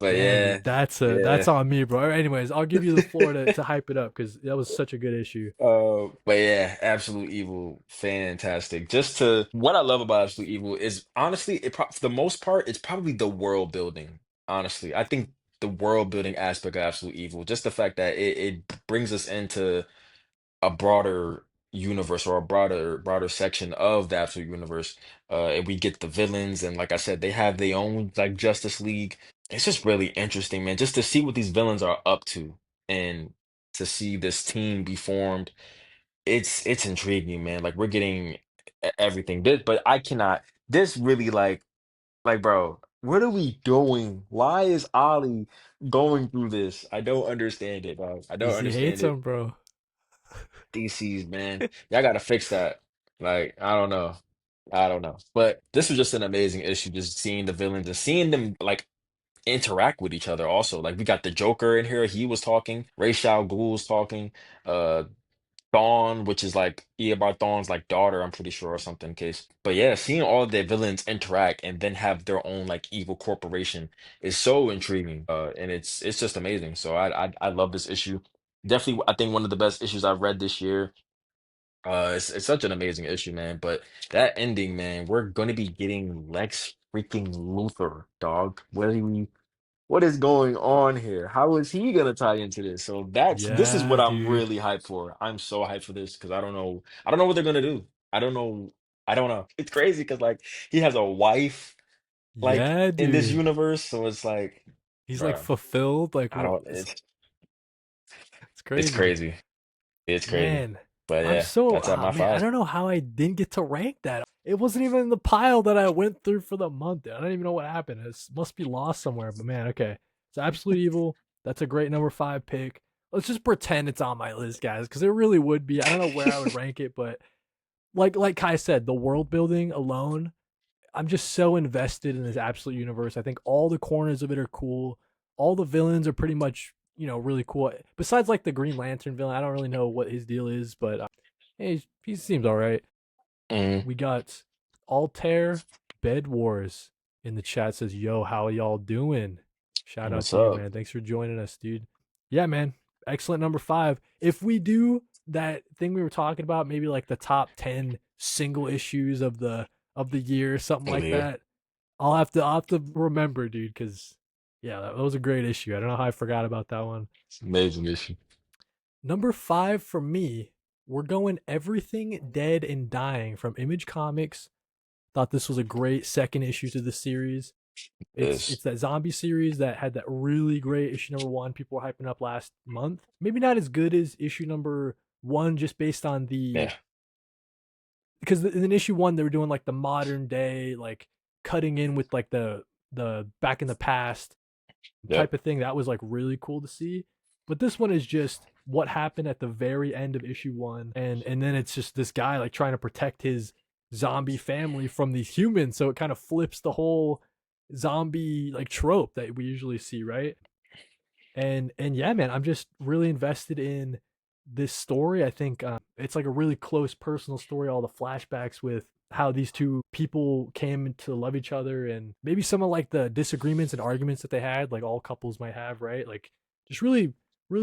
Speaker 2: But
Speaker 1: Damn,
Speaker 2: yeah,
Speaker 1: dude, that's
Speaker 2: yeah.
Speaker 1: on me, bro. Anyways, I'll give you the floor to hype it up because that was such a good issue.
Speaker 2: But yeah, Absolute Evil, fantastic. Just to what I love about Absolute Evil is honestly, for the most part, it's probably the world building. Honestly, I think the world building aspect of Absolute Evil, just the fact that it brings us into a broader universe or a broader section of the Absolute Universe. And we get the villains, and like I said, they have their own like Justice League. It's just really interesting, man, just to see what these villains are up to and to see this team be formed. It's intriguing, man. Like we're getting everything. But I cannot. This really like bro, what are we doing? Why is Ollie going through this? I don't understand it, dog. I don't
Speaker 1: DC hates
Speaker 2: understand it.
Speaker 1: him, bro.
Speaker 2: DC's, man. Y'all gotta fix that. Like, I don't know. I don't know. But this was just an amazing issue, just seeing the villains and seeing them like interact with each other also. Like we got the Joker in here, he was talking, Ra's al Ghul's talking, uh Dawn, which is like Eobard Thawne's like daughter, I'm pretty sure, or something case. But yeah, seeing all the villains interact and then have their own like evil corporation is so intriguing. And it's just amazing. So I love this issue. Definitely, I think one of the best issues I've read this year. It's such an amazing issue, man. But that ending, man, we're gonna be getting Lex freaking Luthor, dog. What is going on here? How is he gonna tie into this? So this is
Speaker 1: Yeah,
Speaker 2: what I'm
Speaker 1: dude.
Speaker 2: really hyped for. I'm so hyped for this because I don't know what they're gonna do. I don't know. I don't know. It's crazy because like he has a wife like
Speaker 1: Yeah,
Speaker 2: in this
Speaker 1: dude.
Speaker 2: universe, so it's like,
Speaker 1: He's like
Speaker 2: bro,
Speaker 1: fulfilled. Like
Speaker 2: I
Speaker 1: what?
Speaker 2: don't.
Speaker 1: It's
Speaker 2: It's
Speaker 1: crazy.
Speaker 2: crazy. It's crazy.
Speaker 1: Man,
Speaker 2: But
Speaker 1: I'm
Speaker 2: yeah,
Speaker 1: so
Speaker 2: that's at my
Speaker 1: man, I
Speaker 2: five.
Speaker 1: don't know how I didn't get to rank that. It wasn't even in the pile that I went through for the month. I don't even know what happened. It must be lost somewhere. But man, okay. It's Absolute Evil. That's a great number 5 pick. Let's just pretend it's on my list, guys, because it really would be. I don't know where I would rank it, but like Kai said, the world building alone, I'm just so invested in this Absolute Universe. I think all the corners of it are cool. All the villains are pretty much, really cool. Besides like the Green Lantern villain, I don't really know what his deal is, but he seems all right.
Speaker 2: Mhm.
Speaker 1: We got Altair Bed Wars in the chat says, "Yo, how y'all doing?" Shout out
Speaker 2: What's
Speaker 1: to you,
Speaker 2: up?
Speaker 1: man. Thanks for joining us, dude. Yeah, man. Excellent number 5. If we do that thing we were talking about, maybe like the top 10 single issues of the year, something like
Speaker 2: Yeah,
Speaker 1: that. I'll have to remember, dude, because yeah, that was a great issue. I don't know how I forgot about that one.
Speaker 2: it's an amazing issue.
Speaker 1: Number 5 for me, we're going Everything Dead and Dying from Image Comics. Thought this was a great second issue to the series. It's
Speaker 2: It's
Speaker 1: that zombie series that had that really great issue number 1 people were hyping up last month. Maybe not as good as issue number 1 just based on the
Speaker 2: yeah,
Speaker 1: because in issue 1 they were doing like the modern day like cutting in with like the back in the past
Speaker 2: yep.
Speaker 1: type of thing. That was like really cool to see. But this one is just what happened at the very end of issue 1, and then it's just this guy like trying to protect his zombie family from these humans, so it kind of flips the whole zombie like trope that we usually see, right? And yeah, man, I'm just really invested in this story. I think it's like a really close personal story. All the flashbacks with how these two people came to love each other, and maybe some of like the disagreements and arguments that they had, like all couples might have, right? Like just really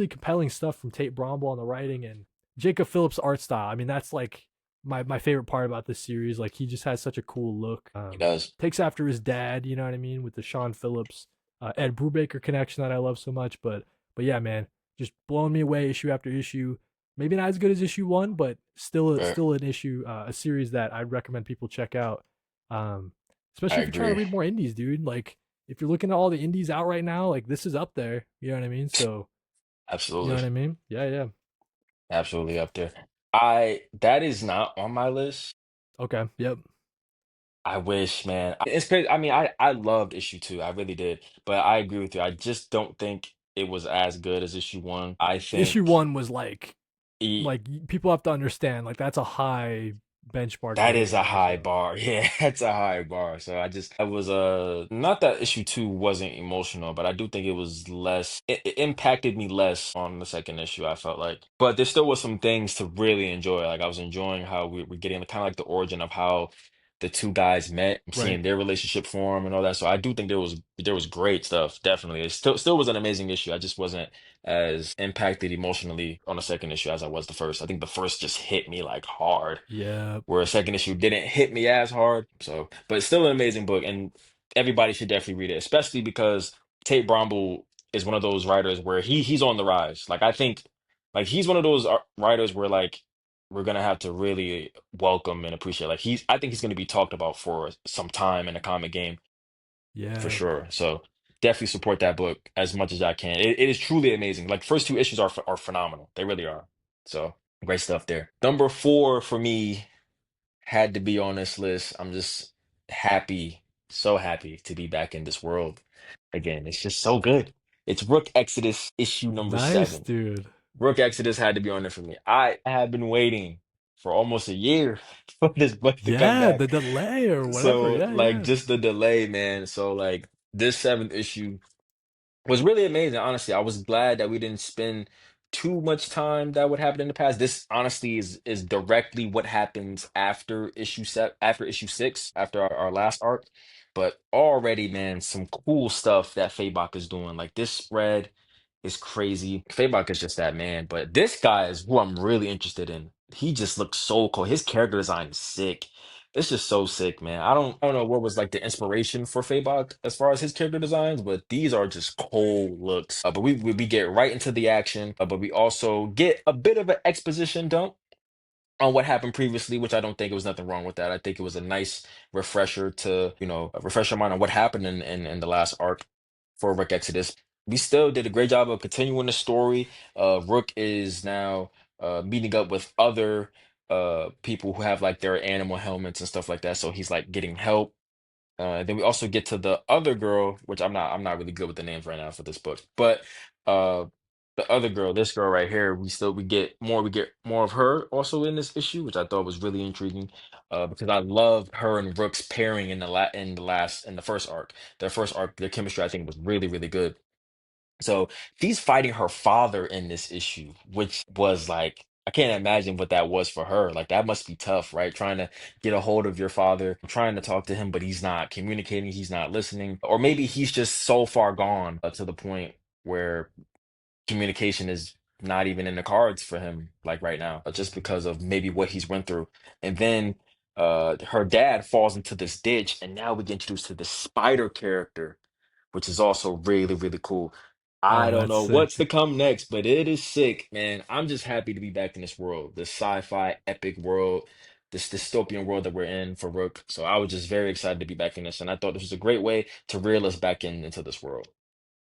Speaker 1: compelling stuff from Tate Bromball on the writing and Jacob Phillips' art style. I mean, that's like my favorite part about this series. Like he just has such a cool look.
Speaker 2: He does.
Speaker 1: Takes after his dad, you know what I mean, with the Sean Phillips Ed Brubaker connection that I love so much. But yeah, man, just blowing me away issue after issue. Maybe not as good as issue 1, but
Speaker 2: Right.
Speaker 1: still an issue, a series that I'd recommend people check out. Um,
Speaker 2: I
Speaker 1: Especially if you're trying to
Speaker 2: agree.
Speaker 1: read more indies, dude. Like if you're looking at all the indies out right now, like this is up there. You know what I mean? So you know
Speaker 2: Absolutely.
Speaker 1: what I mean? Yeah, yeah.
Speaker 2: Absolutely up there. I that is not on my list.
Speaker 1: Okay. Yep.
Speaker 2: I wish, man. It's crazy. I mean, I loved issue two. I really did. But I agree with you. I just don't think it was as good as issue one. I
Speaker 1: Issue
Speaker 2: think
Speaker 1: 1 was
Speaker 2: e
Speaker 1: like people have to understand like that's a high benchmark
Speaker 2: That
Speaker 1: rating
Speaker 2: is a
Speaker 1: there.
Speaker 2: high
Speaker 1: So
Speaker 2: bar. Yeah, that's a high bar. So I was not that issue two wasn't emotional, but I do think it was less it impacted me less on the second issue, I felt like. But there still was some things to really enjoy. Like I was enjoying how we're getting kind of like the origin of how the two guys met,
Speaker 1: right,
Speaker 2: seeing their relationship form and all that. So I do think there was great stuff, definitely. It still was an amazing issue. I just wasn't as impacted emotionally on the second issue as I was the first. I think the first just hit me like hard
Speaker 1: yeah,
Speaker 2: where a second issue didn't hit me as hard. So, but it's still an amazing book, and everybody should definitely read it, especially because Tate Brombell is one of those writers where he's on the rise. Like I think, like he's one of those writers where like we're gonna have to really welcome and appreciate. Like I think he's gonna be talked about for some time in the comic game for
Speaker 1: yeah.
Speaker 2: sure. So. Definitely support that book as much as I can. It is truly amazing. Like first two issues are phenomenal. They really are. So great stuff there. Number four for me had to be on this list. I'm just happy, so happy to be back in this world again. It's just so good. It's Rook Exodus issue number
Speaker 1: Nice,
Speaker 2: 7.
Speaker 1: dude.
Speaker 2: Rook Exodus had to be on there for me. I have been waiting for almost a year for this book to come
Speaker 1: Yeah, the
Speaker 2: back.
Speaker 1: delay or whatever.
Speaker 2: So
Speaker 1: Yeah,
Speaker 2: like
Speaker 1: yeah.
Speaker 2: just the delay, man. So like this seventh issue was really amazing. Honestly, I was glad that we didn't spend too much time that would happen in the past. This honestly is directly what happens after issue 6, after our last arc. But already, man, some cool stuff that Fabok is doing. Like this spread is crazy. Fabok is just that man. But this guy is who I'm really interested in. He just looks so cool. His character design is sick. It's just so sick, man. I don't know what was like the inspiration for Fabok as far as his character designs, but these are just cool looks. But we get right into the action, but we also get a bit of an exposition dump on what happened previously, which I don't think it was nothing wrong with that. I think it was a nice refresher to, refresh your mind on what happened in the last arc for Rook Exodus. We still did a great job of continuing the story. Rook is now meeting up with other people who have like their animal helmets and stuff like that. So he's like getting help. Then we also get to the other girl, which I'm not really good with the names right now for this book, but uh, the other girl, this girl right here, we get more of her also in this issue, which I thought was really intriguing, because I loved her and Rook's pairing in the first arc. Their first arc, their chemistry I think was really really good. So she's fighting her father in this issue, which was like, I can't imagine what that was for her. Like, that must be tough, right? Trying to get a hold of your father, trying to talk to him, but he's not communicating, he's not listening. Or maybe he's just so far gone to the point where communication is not even in the cards for him, like right now, just because of maybe what he's went through. And then her dad falls into this ditch, and now we get introduced to the spider character, which is also really, really cool. I
Speaker 1: Oh,
Speaker 2: don't
Speaker 1: that's
Speaker 2: know what's
Speaker 1: sick.
Speaker 2: to come next, but it is sick, man. I'm just happy to be back in this world, this sci-fi epic world, this dystopian world that we're in for Rook. So I was just very excited to be back in this, and I thought this was a great way to reel us back into this world.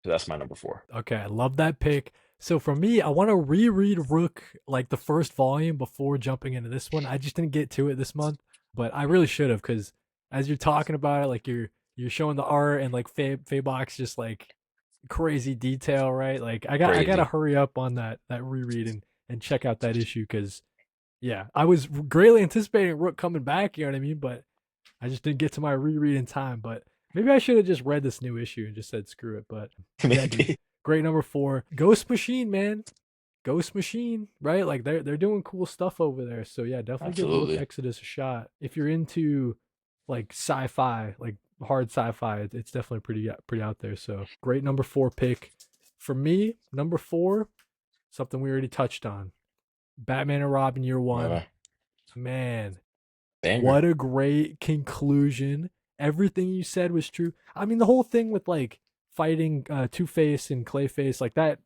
Speaker 2: So that's my number four.
Speaker 1: Okay, I love that pick. So for me, I want to reread Rook like the first volume before jumping into this one. I just didn't get to it this month, but I really should have because as you're talking about it, like you're showing the art and like Faybox just like crazy detail, right? Like I gotta
Speaker 2: Crazy.
Speaker 1: hurry up on that reread and check out that issue because yeah, I was greatly anticipating Rook coming back. You know what I mean? But I just didn't get to my reread in time. But maybe I should have just read this new issue and just said screw it. But yeah, dude,
Speaker 2: Maybe.
Speaker 1: great number 4, Ghost Machine, man. Ghost Machine, right? Like they're doing cool stuff over there. So yeah, definitely give Rook
Speaker 2: Absolutely.
Speaker 1: Exodus a shot if you're into like sci-fi, like hard sci-fi. It's definitely pretty out there. So great number 4 pick for me. Number 4, something we already touched on. Batman and Robin Year One.
Speaker 2: Uh,
Speaker 1: Man,
Speaker 2: Banger.
Speaker 1: what a great conclusion. Everything you said was true. I mean, the whole thing with like fighting Two Face and Clayface, like that,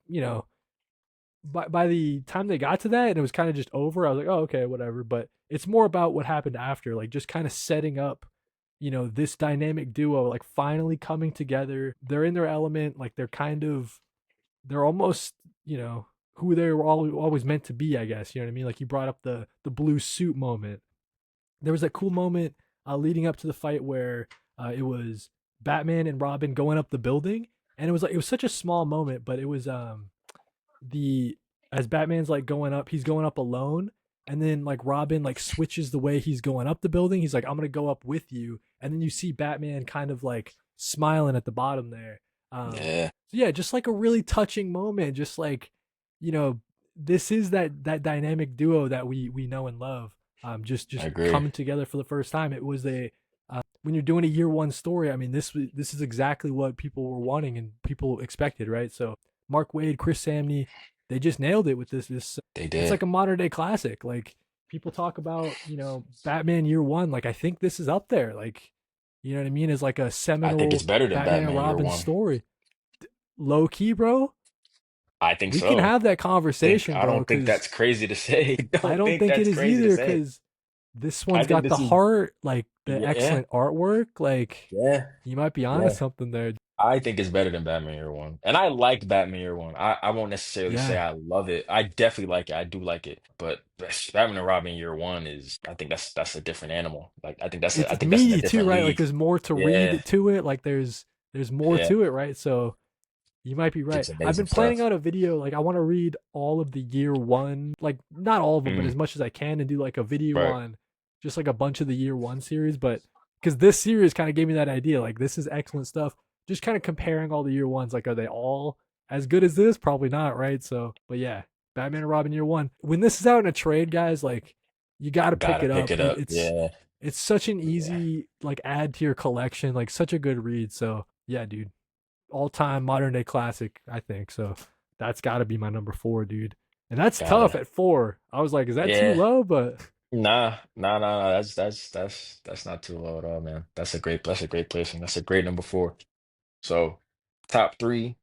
Speaker 1: by the time they got to that and it was kind of just over, I was like, oh, okay, whatever. But it's more about what happened after, like just kind of setting up, this dynamic duo, like finally coming together. They're in their element, like they're almost, who they were always meant to be, I guess. You know what I mean? Like you brought up the blue suit moment. There was that cool moment leading up to the fight where it was Batman and Robin going up the building, and it was such a small moment, but it was the as Batman's like going up, he's going up alone, and then like Robin like switches the way he's going up the building. He's like, I'm gonna go up with you, and then you see Batman kind of like smiling at the bottom there.
Speaker 2: Yeah,
Speaker 1: So yeah, just like a really touching moment. Just like, you know, this is that dynamic duo that we know and love.
Speaker 2: I
Speaker 1: Just
Speaker 2: agree.
Speaker 1: coming together for the first time. It was a when you're doing a year one story. I mean, this is exactly what people were wanting and people expected, right? So Mark Waid, Chris Samney, they just nailed it with this.
Speaker 2: They
Speaker 1: It's
Speaker 2: did.
Speaker 1: like a modern day classic. Like people talk about, Batman Year One. Like I think this is up there. Like, you know what I mean? Is like a
Speaker 2: I think it's
Speaker 1: seminal
Speaker 2: better than
Speaker 1: Batman and
Speaker 2: Batman Year
Speaker 1: Robin
Speaker 2: One.
Speaker 1: story. Low key, bro.
Speaker 2: I think
Speaker 1: We can
Speaker 2: so.
Speaker 1: have that
Speaker 2: Think
Speaker 1: conversation,
Speaker 2: I
Speaker 1: bro.
Speaker 2: don't think
Speaker 1: Because
Speaker 2: that's crazy to say. I
Speaker 1: I
Speaker 2: don't
Speaker 1: don't
Speaker 2: think
Speaker 1: think it
Speaker 2: that's
Speaker 1: is
Speaker 2: crazy to
Speaker 1: either.
Speaker 2: say.
Speaker 1: Because this
Speaker 2: I
Speaker 1: one's
Speaker 2: think
Speaker 1: got the
Speaker 2: this is
Speaker 1: heart, like the
Speaker 2: yeah,
Speaker 1: excellent artwork. Like
Speaker 2: yeah,
Speaker 1: you might be onto
Speaker 2: yeah.
Speaker 1: something there.
Speaker 2: I think it's better than Batman Year One. And I like Batman Year One. I won't necessarily say
Speaker 1: Yeah,
Speaker 2: I love it. I definitely like it. I do like it. But Batman and Robin Year One is I think that's a different animal. Like I
Speaker 1: it's
Speaker 2: think that's in a
Speaker 1: meaty too,
Speaker 2: different
Speaker 1: right? Like
Speaker 2: league.
Speaker 1: there's more to
Speaker 2: Yeah,
Speaker 1: read to it. Like there's more
Speaker 2: yeah.
Speaker 1: to it, right? So you might be right.
Speaker 2: It's
Speaker 1: I've
Speaker 2: amazing
Speaker 1: been planning
Speaker 2: stuff.
Speaker 1: out a video. Like I want to read all of the year one, like not all of them, but
Speaker 2: Mm,
Speaker 1: as much as I can, and do like a video
Speaker 2: right.
Speaker 1: on just like a bunch of the year one series. But because this series kind of gave me that idea, like this is excellent stuff. Just kind of comparing all the year ones. Like, are they all as good as this? Probably not, right? So, but yeah, Batman and Robin year one. When this is out in a trade, guys, like you got to pick
Speaker 2: Gotta
Speaker 1: it
Speaker 2: pick
Speaker 1: up.
Speaker 2: it up. Yeah,
Speaker 1: It's such an
Speaker 2: yeah.
Speaker 1: easy like add to your collection. Like such a good read. So yeah, dude, all time modern day classic, I think. So that's got to be my number four, dude. And that's tough
Speaker 2: Gotta.
Speaker 1: at four. I was like, is that too
Speaker 2: Yeah.
Speaker 1: low? But
Speaker 2: Nah. That's not too low at all, man. That's a great placing. That's a great number four. So top three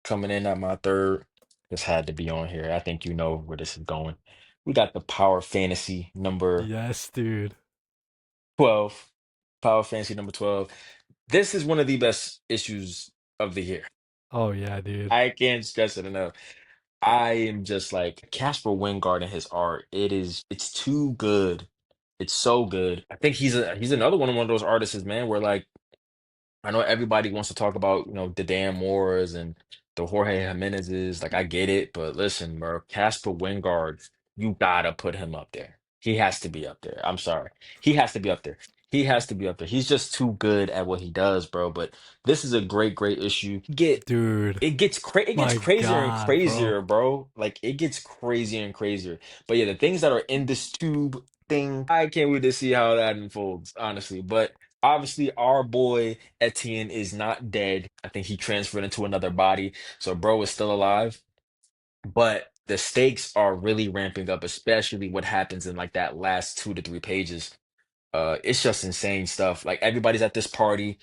Speaker 2: coming in at my third. This had to be on here. I think you know where this is going. We got the Power Fantasy number
Speaker 1: yes, dude.
Speaker 2: 12. Power Fantasy number 12. This is one of the best issues of the year.
Speaker 1: Oh yeah, dude.
Speaker 2: I can't stress it enough. I am just like Casper Wingard and his art. It's too good. It's so good. I think he's another one of those artists, man, where like I know everybody wants to talk about, the Dan Moores and the Jorge Jimenezes. Like, I get it, but listen, bro, Casper Wingard, you gotta put him up there. He has to be up there. I'm sorry. He has to be up there. He has to be up there. He's just too good at what he does, bro. But this is a great issue.
Speaker 1: Dude.
Speaker 2: It gets
Speaker 1: My
Speaker 2: crazier and
Speaker 1: God, bro.
Speaker 2: crazier, bro. Like it gets crazier and crazier. But yeah, the things that are in this tube thing, I can't wait to see how that unfolds, honestly. But obviously, our boy Etienne is not dead. I think he transferred into another body, so bro is still alive. But the stakes are really ramping up, especially what happens in like that last 2 to 3 pages. It's just insane stuff. Like everybody's at this party.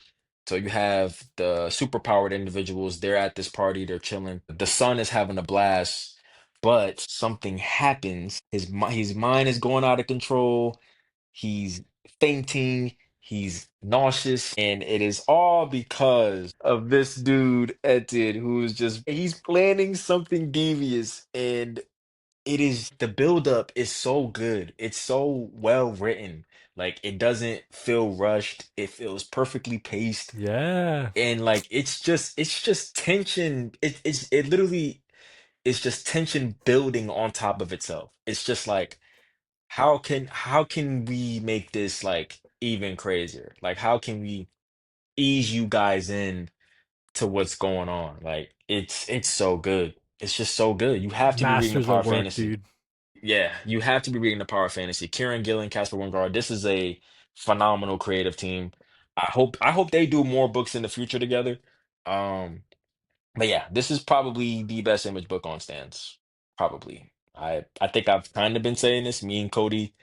Speaker 2: So you have the superpowered individuals, they're at this party, they're chilling. The son is having a blast, but something happens. His mind is going out of control. He's fainting, he's nauseous, and it is all because of this dude, Etienne, who's just he's planning something devious and it is the buildup is so good. It's so well written. Like it doesn't feel rushed. It feels perfectly paced.
Speaker 1: Yeah.
Speaker 2: And like it's just tension. It literally is just tension building on top of itself. It's just like how can we make this like even crazier? Like how can we ease you guys in to what's going on? Like it's so good. It's just so good. You have to be reading the
Speaker 1: Masters
Speaker 2: Power
Speaker 1: at work,
Speaker 2: Fantasy.
Speaker 1: dude.
Speaker 2: Yeah, you have to be reading the Power Fantasy. Kieran Gillen, Casper Wingard. This is a phenomenal creative team. I hope they do more books in the future together. Um, but yeah, this is probably the best image book on stands. Probably. I think I've kind of been saying this. Me and Cody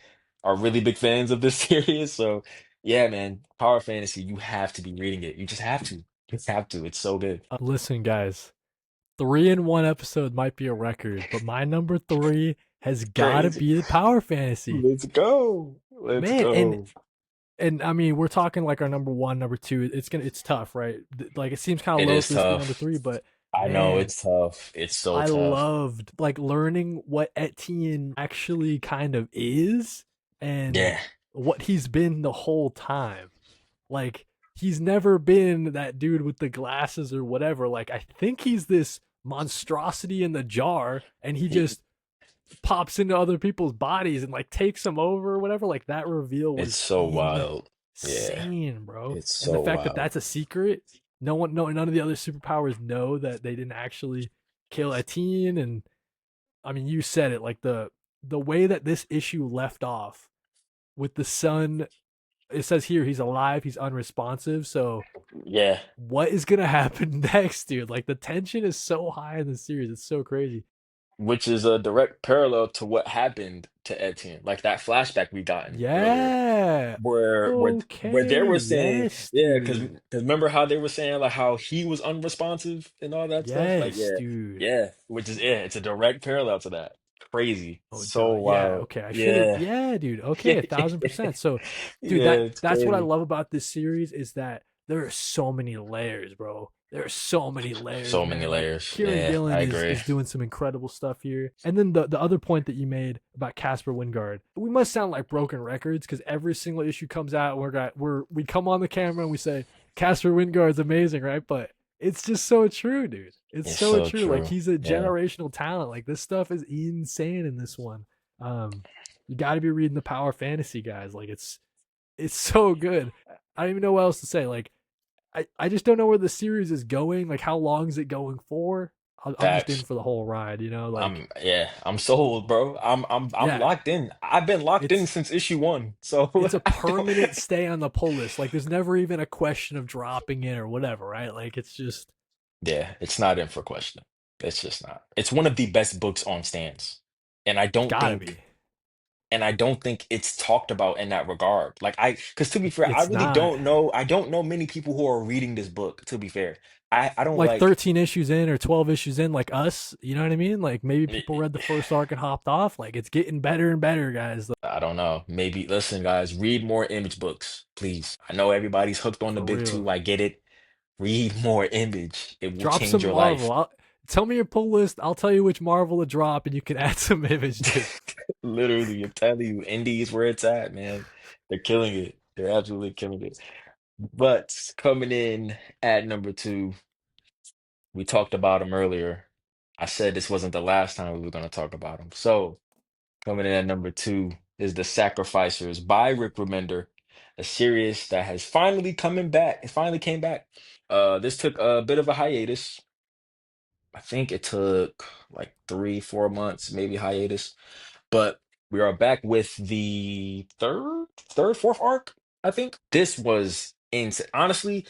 Speaker 2: are really big fans of this series. So yeah, man, Power Fantasy, you have to be reading it. You just have to. You just have to. It's so good.
Speaker 1: Listen, guys. 3 in 1 episode might be a record, but my number three has got to
Speaker 2: Crazy.
Speaker 1: be the Power Fantasy.
Speaker 2: Let's go. Let's
Speaker 1: Man, and
Speaker 2: go.
Speaker 1: and I mean, we're talking like our number one, number two. It's tough, right? Like it seems kind of
Speaker 2: It
Speaker 1: low
Speaker 2: is
Speaker 1: for this to be number
Speaker 2: tough.
Speaker 1: three, but
Speaker 2: I know
Speaker 1: man,
Speaker 2: it's tough. It's so
Speaker 1: I
Speaker 2: tough.
Speaker 1: loved like learning what Etienne actually kind of is and
Speaker 2: Yeah.
Speaker 1: what he's been the whole time. Like he's never been that dude with the glasses or whatever. Like I think he's this monstrosity in the jar, and he
Speaker 2: He,
Speaker 1: just pops into other people's bodies and like takes them over or whatever. Like that reveal
Speaker 2: It's
Speaker 1: was
Speaker 2: so wild. Yeah,
Speaker 1: insane, bro.
Speaker 2: it's
Speaker 1: And the
Speaker 2: so
Speaker 1: fact that
Speaker 2: wild.
Speaker 1: that's a secret, none of the other superpowers know that they didn't actually kill Etienne. And I mean, you said it, like the way that this issue left off with the son. It says here he's alive, he's unresponsive. So
Speaker 2: Yeah,
Speaker 1: what is gonna happen next, dude? Like the tension is so high in the series. It's so crazy.
Speaker 2: which is a direct parallel to what happened to Etienne, like that flashback we gotten earlier.
Speaker 1: Yeah.
Speaker 2: Where they
Speaker 1: Okay.
Speaker 2: were saying,
Speaker 1: Yes,
Speaker 2: yeah, because
Speaker 1: dude.
Speaker 2: remember how they were saying like how he was unresponsive and all that stuff? Like,
Speaker 1: Yes,
Speaker 2: yeah,
Speaker 1: dude.
Speaker 2: yeah, which is yeah, it's a direct parallel to that. Crazy.
Speaker 1: Oh,
Speaker 2: So
Speaker 1: duh. Yeah.
Speaker 2: wild.
Speaker 1: Okay. I should have.
Speaker 2: Yeah.
Speaker 1: Yeah, dude. Okay.
Speaker 2: Yeah.
Speaker 1: 1,000%. So, dude,
Speaker 2: Yeah, it's
Speaker 1: that's what I
Speaker 2: crazy.
Speaker 1: love about this series is that there are so many layers, bro. There are so many layers,
Speaker 2: So many
Speaker 1: man. Like
Speaker 2: layers.
Speaker 1: Kieran
Speaker 2: Yeah, I
Speaker 1: Gillen
Speaker 2: agree.
Speaker 1: is doing some incredible stuff here. And then the other point that you made about Casper Wingard, we must sound like broken records because every single issue comes out, we come on the camera and we say Casper Wingard's amazing, right? But it's just so true, dude. It's
Speaker 2: It's
Speaker 1: so
Speaker 2: so
Speaker 1: true. Like
Speaker 2: true.
Speaker 1: he's a
Speaker 2: Yeah.
Speaker 1: generational talent. Like this stuff is insane in this one. Um, you got to be reading the Power Fantasy guys. Like it's so good. I don't even know what else to say. Like I just don't know where the series is going. Like how long is it going for? I'm just in
Speaker 2: Facts.
Speaker 1: for the whole ride. You know, like
Speaker 2: I'm sold, bro. I'm
Speaker 1: yeah,
Speaker 2: locked in. I've been locked in
Speaker 1: it's
Speaker 2: since issue one. So
Speaker 1: it's a
Speaker 2: I don't
Speaker 1: permanent stay on the pull list. Like there's never even a question of dropping it or whatever, right? Like it's just
Speaker 2: Yeah, it's not in for question. It's just not. It's one of the best books on stands. And I
Speaker 1: it's
Speaker 2: don't
Speaker 1: gotta
Speaker 2: think
Speaker 1: be.
Speaker 2: and I don't think it's talked about in that regard. Like because to be fair, I
Speaker 1: It's
Speaker 2: really
Speaker 1: not.
Speaker 2: don't know. I don't know many people who are reading this book, to be fair. I don't
Speaker 1: Like
Speaker 2: like
Speaker 1: 13 issues in or 12 issues in, like us, you know what I mean? Like maybe people read the first arc and hopped off. Like it's getting better and better, guys.
Speaker 2: I don't know. Maybe listen, guys, read more image books, please. I know everybody's hooked on the
Speaker 1: For
Speaker 2: big
Speaker 1: real.
Speaker 2: two. I get it. Read more image. It will
Speaker 1: Drop
Speaker 2: change
Speaker 1: some
Speaker 2: your
Speaker 1: Marvel.
Speaker 2: life.
Speaker 1: Tell me your pull list. I'll tell you which Marvel to drop, and you can add some image, dude.
Speaker 2: Literally, I'm telling you, indie is where it's at, man. They're killing it. They're absolutely killing it. But coming in at number two, we talked about him earlier. I said this wasn't the last time we were going to talk about him. So coming in at number two is The Sacrificers by Rick Remender, a series that has finally coming back. It finally came back. This took a bit of a hiatus. I think it took like 3, 4 months, maybe hiatus. But we are back with the fourth arc, I think. This was insane. Honestly,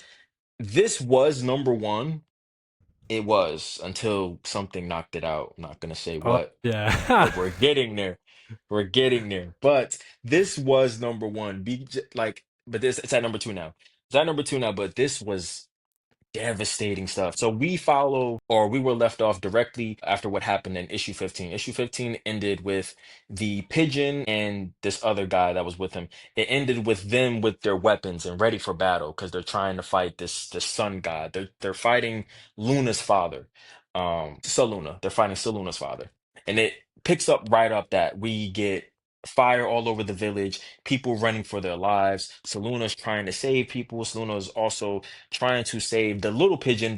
Speaker 2: this was number one. It was until something knocked it out. I'm not gonna say
Speaker 1: Oh
Speaker 2: what,
Speaker 1: yeah.
Speaker 2: but we're getting there. We're getting there. But this was number one. But this it's at number two now. It's at number two now, but this was devastating stuff. So we were left off directly after what happened in issue 15. Issue 15 ended with the pigeon and this other guy that was with him. It ended with them with their weapons and ready for battle because they're trying to fight this sun god. They're fighting Luna's father. Saluna. They're fighting Saluna's father. And it picks up right up that we get fire all over the village, people running for their lives. Saluna's trying to save people. Saluna's also trying to save the little pigeon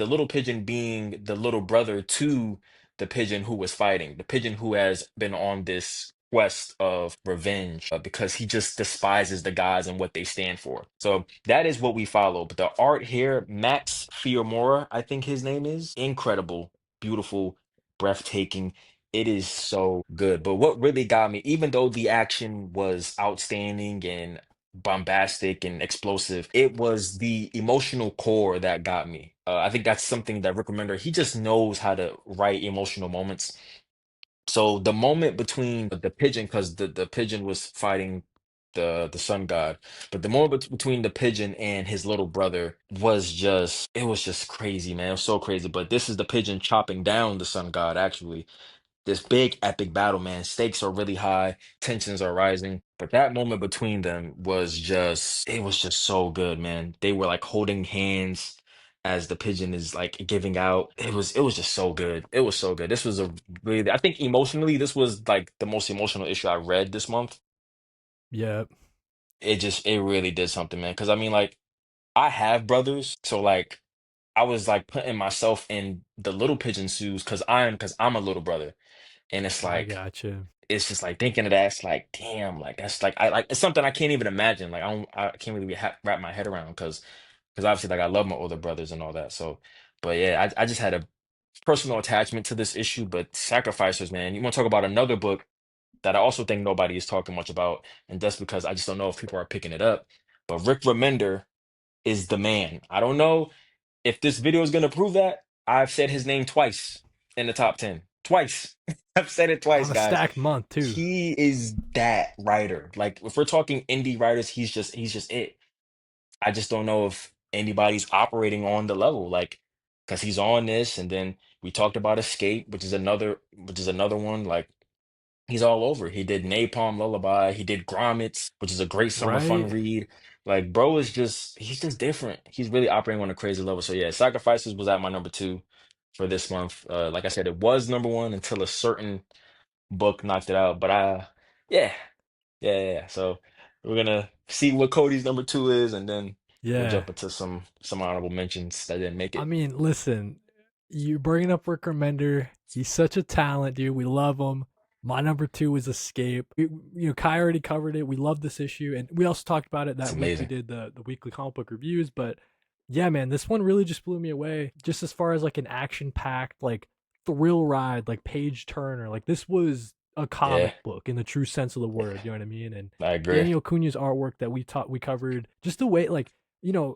Speaker 2: being the little brother to the pigeon who was fighting, the pigeon who has been on this quest of revenge because he just despises the gods and what they stand for. So that is what we follow. But the art here, Max Fiormora, I think his name is, incredible, beautiful, breathtaking. It is so good. But what really got me, even though the action was outstanding and bombastic and explosive. It was the emotional core that got me. I think that's something that Rick Remender, he just knows how to write emotional moments. So the moment between the pigeon, because the pigeon was fighting the sun god, but the moment between the pigeon and his little brother it was just crazy, man. It was so crazy. But this is the pigeon chopping down the sun god, actually this big epic battle, man. Stakes are really high, tensions are rising. But that moment between them it was just so good, man. They were like holding hands as the pigeon is like giving out. It was just so good. It was so good. This was a really, I think emotionally, this was like the most emotional issue I read this month.
Speaker 1: Yeah.
Speaker 2: It really did something, man. Cause I mean, like, I have brothers, so like, I was like putting myself in the little pigeon shoes because I'm a little brother. And it's
Speaker 1: I
Speaker 2: like
Speaker 1: gotcha.
Speaker 2: it's just like thinking of that, it's like, damn, like that's like I like it's something I can't even imagine. Like I can't really wrap my head around because obviously like I love my older brothers and all that. So, but yeah, I just had a personal attachment to this issue. But Sacrificers, man, you want to talk about another book that I also think nobody is talking much about, and that's because I just don't know if people are picking it up. But Rick Remender is the man. I don't know if this video is gonna prove that. I've said his name twice in the top 10. Twice. I've said it twice,
Speaker 1: On a
Speaker 2: guys.
Speaker 1: stacked month too.
Speaker 2: He is that writer. Like if we're talking indie writers, he's just it. I just don't know if anybody's operating on the level, like because he's on this, and then we talked about Escape, which is another one. Like he's all over. He did Napalm Lullaby. He did Grommets, which is a great summer fun
Speaker 1: Right?
Speaker 2: read. Like, bro is just he's just different. He's really operating on a crazy level. So yeah, Sacrifices was at my number two for this month. Like I said, it was number one until a certain book knocked it out. But yeah, yeah. So we're gonna see what Cody's number two is, and then we'll
Speaker 1: Yeah.
Speaker 2: jump into some honorable mentions that didn't make
Speaker 1: I
Speaker 2: it.
Speaker 1: mean, listen, you bringing up Rick Remender. He's such a talent, dude. We love him. My number two is Escape. Kai already covered it. We love this issue, and we also talked about it
Speaker 2: It's
Speaker 1: that week. We
Speaker 2: amazing.
Speaker 1: did the weekly comic book reviews, but yeah, man, this one really just blew me away. Just as far as like an action packed, like thrill ride, like page turner. Like this was a
Speaker 2: Yeah,
Speaker 1: comic book in the true sense of the word. You know what I mean? And
Speaker 2: I agree.
Speaker 1: Daniel Cunha's artwork that we covered, just the way like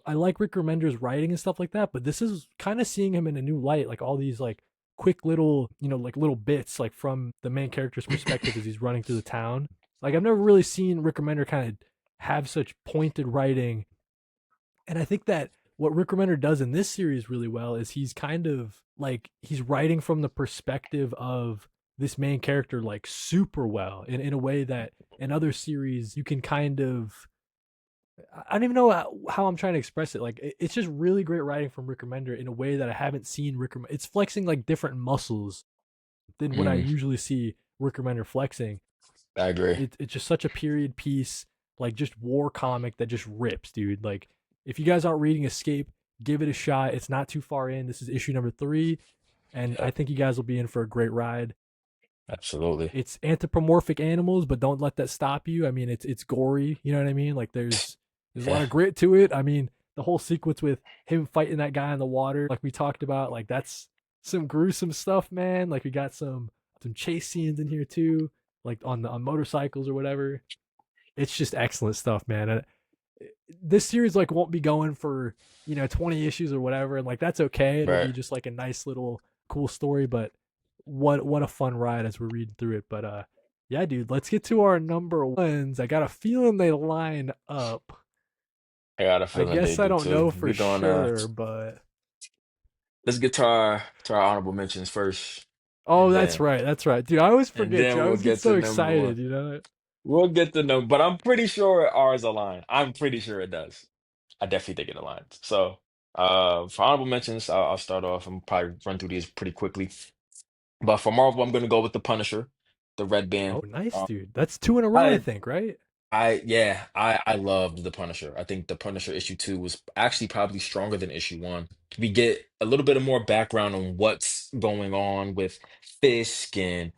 Speaker 1: I like Rick Remender's writing and stuff like that, but this is kind of seeing him in a new light, like all these like quick little, like little bits like from the main character's perspective as he's running through the town. Like I've never really seen Rick Remender kind of have such pointed writing, and I think that what Rick Remender does in this series really well is he's kind of like he's writing from the perspective of this main character like super well in a way that in other series you can kind of I don't even know how I'm trying to express it. Like it's just really great writing from Rick Remender in a way that I haven't seen Rick. It's flexing like different muscles than what I
Speaker 2: Mm,
Speaker 1: usually see Rick Remender flexing.
Speaker 2: I agree.
Speaker 1: It's just such a period piece, like just war comic that just rips, dude. Like if you guys aren't reading Escape, give it a shot. It's not too far in. This is issue number 3, and I
Speaker 2: Yep,
Speaker 1: think you guys will be in for a great ride.
Speaker 2: absolutely.
Speaker 1: It's anthropomorphic animals, but don't let that stop you. I mean, it's gory. You know what I mean? Like there's a lot
Speaker 2: Yeah,
Speaker 1: of grit to it. I mean, the whole sequence with him fighting that guy in the water, like we talked about, like that's some gruesome stuff, man. Like we got some chase scenes in here too, like on motorcycles or whatever. It's just excellent stuff, man. And this series like won't be going for 20 issues or whatever, and like that's okay. It'll
Speaker 2: right.
Speaker 1: be just like a nice little cool story, but what a fun ride as we're reading through it. But yeah, dude, let's get to our number ones. I got a feeling they line up.
Speaker 2: I got a
Speaker 1: I
Speaker 2: feeling they
Speaker 1: guess I
Speaker 2: do
Speaker 1: don't
Speaker 2: too.
Speaker 1: know
Speaker 2: We
Speaker 1: for
Speaker 2: doing
Speaker 1: sure, but
Speaker 2: let's get to our honorable mentions first,
Speaker 1: oh,
Speaker 2: and
Speaker 1: that's
Speaker 2: then
Speaker 1: right, that's right, dude. I always forget. Dude. I
Speaker 2: we'll
Speaker 1: always get
Speaker 2: get
Speaker 1: so
Speaker 2: to number one.
Speaker 1: excited, you know.
Speaker 2: We'll get to number, but I'm pretty sure ours align. I'm pretty sure it does. I definitely think it aligns. So, for honorable mentions, I'll start off. I'm probably run through these pretty quickly. But for Marvel, I'm gonna go with the Punisher, the Red
Speaker 1: Oh,
Speaker 2: Band.
Speaker 1: nice,
Speaker 2: Um,
Speaker 1: dude. That's 2 in a row, I
Speaker 2: I
Speaker 1: think, right?
Speaker 2: I loved the Punisher. I think the Punisher issue two was actually probably stronger than issue one. We get a little bit of more background on what's going on with Fisk and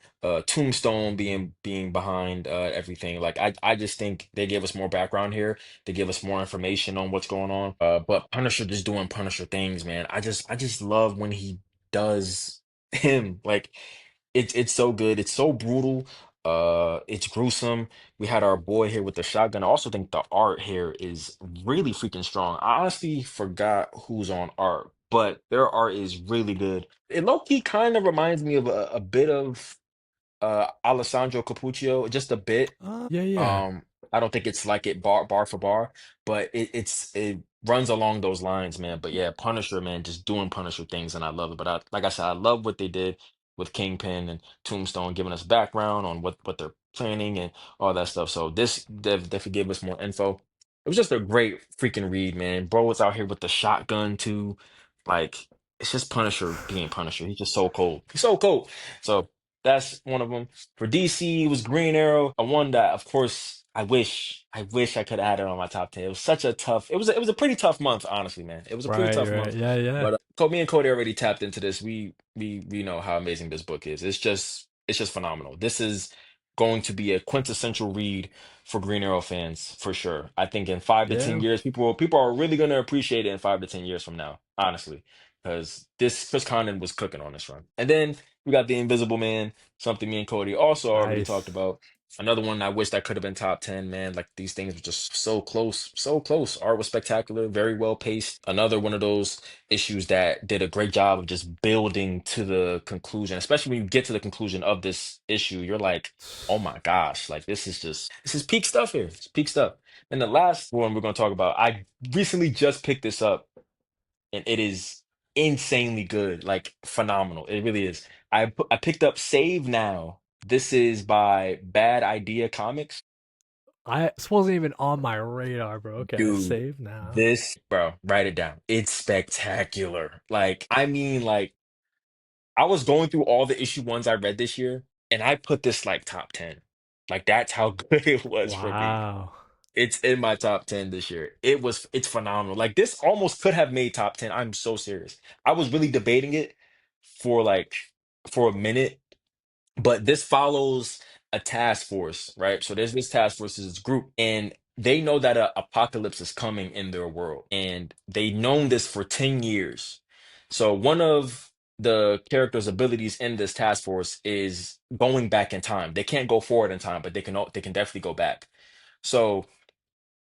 Speaker 2: Tombstone being behind everything. Like I just think they gave us more background here. They give us more information on what's going on. But Punisher just doing Punisher things, man. I just love when he does him. Like it's so good. It's so brutal. It's gruesome. We had our boy here with the shotgun. I also think the art here is really freaking strong. I honestly forgot who's on art, but their art is really good. It low-key kind of reminds me of a bit of Alessandro Capuccio, just a bit.
Speaker 1: Yeah, yeah.
Speaker 2: Um, I don't think it's like it bar for bar, but it runs along those lines, man. But yeah, Punisher, man, just doing Punisher things, and I love it. But like I said, I love what they did with Kingpin and Tombstone, giving us background on what they're planning and all that stuff. So this definitely gave us more info. It was just a great freaking read, man. Bro was out here with the shotgun too. Like it's just Punisher being Punisher. He's just so cold. He's so cold. So that's one of them. For DC, it was Green Arrow, a one that, of course, I wish I could add it on my top 10. It was such a tough, it was a pretty tough month, honestly, man. It was a pretty
Speaker 1: Right,
Speaker 2: tough
Speaker 1: right.
Speaker 2: month.
Speaker 1: Yeah, yeah.
Speaker 2: But me and Cody already tapped into this. We know how amazing this book is. It's just It's just phenomenal. This is going to be a quintessential read for Green Arrow fans for sure. I think in 5 to 10
Speaker 1: Yeah,
Speaker 2: years, people are really going to appreciate it in 5 to 10 years from now, honestly, because this Chris Condon was cooking on this run. And then we got the Invisible Man, something me and Cody also already talked
Speaker 1: nice.
Speaker 2: about. Another one I wish that could have been top 10, man. Like these things were just so close, so close. Art was spectacular, very well paced. Another one of those issues that did a great job of just building to the conclusion, especially when you get to the conclusion of this issue, you're like, oh my gosh, like this is peak stuff here. It's peak stuff. And the last one we're gonna talk about, I recently just picked this up and it is insanely good, like phenomenal. It really is. I picked up Save Now. This is by Bad Idea Comics.
Speaker 1: This wasn't even on my radar, bro. Okay,
Speaker 2: Dude,
Speaker 1: save now.
Speaker 2: this, bro, write it down. It's spectacular. Like, I mean, like, I was going through all the issue ones I read this year, and I put this like top 10. Like, that's how good it was for me.
Speaker 1: Wow.
Speaker 2: It's in my top 10 this year. It's phenomenal. Like, this almost could have made top 10. I'm so serious. I was really debating it for like for a minute, but this follows a task force, right? So there's this task force, this group, and they know that a apocalypse is coming in their world, and they've known this for 10 years. So one of the characters' abilities in this task force is going back in time. They can't go forward in time, but they can definitely go back. So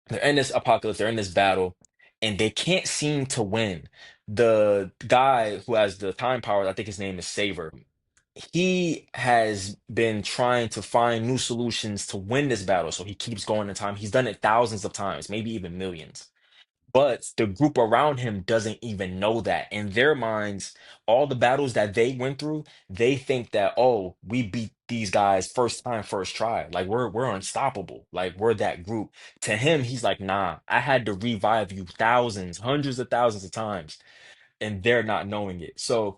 Speaker 2: they're in this apocalypse, they're in this battle, and they can't seem to win. The guy who has the time power, I think his name is Saver, he has been trying to find new solutions to win this battle. So he keeps going in time. He's done it thousands of times, maybe even millions. But the group around him doesn't even know that. In their minds, all the battles that they went through, they think that, oh, we beat these guys first time, first try. Like we're unstoppable. Like we're that group. To him, he's like, nah, I had to revive you thousands, hundreds of thousands of times, and they're not knowing it. So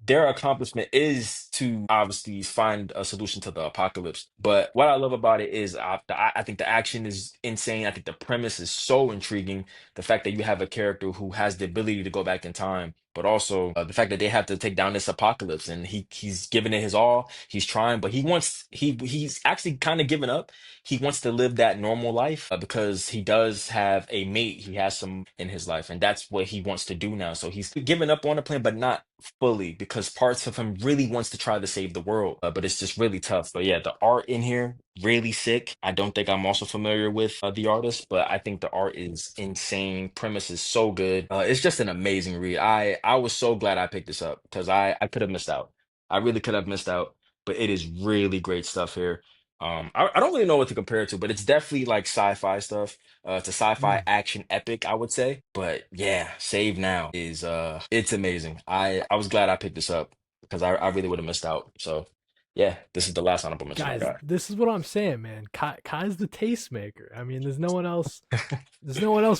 Speaker 2: their accomplishment is to obviously find a solution to the apocalypse. But what I love about it is I think the action is insane. I think the premise is so intriguing. The fact that you have a character who has the ability to go back in time, but also the fact that they have to take down this apocalypse, and he's giving it his all. He's trying, but he's actually kind of given up. He wants to live that normal life because he does have a mate. He has some in his life, and that's what he wants to do now. So he's given up on the plan, but not fully because parts of him really wants to try to save the world, but it's just really tough. But yeah, the art in here really sick. I don't think I'm also familiar with the artist, but I think the art is insane. Premise is so good. It's just an amazing read. I was so glad I picked this up because I could have missed out. I really could have missed out, but it is really great stuff here. I don't really know what to compare it to, but it's definitely like sci-fi stuff. It's a sci-fi
Speaker 1: Mm.
Speaker 2: action epic, I would say. But yeah, Save Now is it's amazing. I was glad I picked this up because I really would have missed out. So yeah, this is the last honorable mention I
Speaker 1: Guys,
Speaker 2: got.
Speaker 1: this is what I'm saying, man. Kai's the tastemaker. I mean, there's no one else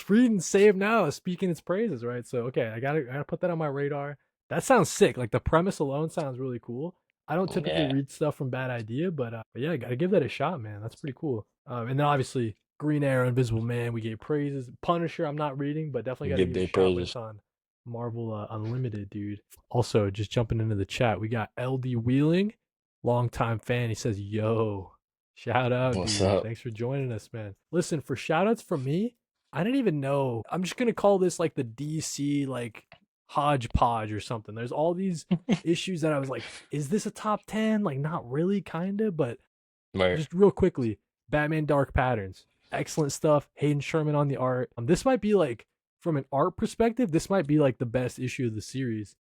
Speaker 1: reading Save Now speaking its praises, right? So okay, I gotta put that on my radar. That sounds sick. Like the premise alone sounds really cool. I don't typically
Speaker 2: Yeah,
Speaker 1: read stuff from Bad Idea, but yeah, gotta give that a shot, man. That's pretty cool. And then obviously Green Arrow, Invisible Man, we gave praises. Punisher, I'm not reading, but definitely gotta
Speaker 2: give
Speaker 1: give it a
Speaker 2: big
Speaker 1: shot when it's
Speaker 2: praises.
Speaker 1: on Marvel Unlimited, dude. Also, just jumping into the chat, we got LD Wheeling, longtime fan. He says, "Yo, shout out,
Speaker 2: What's
Speaker 1: dude.
Speaker 2: up?
Speaker 1: Thanks for joining us, man. Listen, for shout outs from me, I didn't even know. I'm just gonna call this like the DC like hodgepodge or something. There's all these issues that I was like, is this a top 10? Like not really, kinda, but
Speaker 2: Right.
Speaker 1: just real quickly, Batman Dark Patterns. Excellent stuff. Hayden Sherman on the art. This might be like from an art perspective, this might be like the best issue of the series.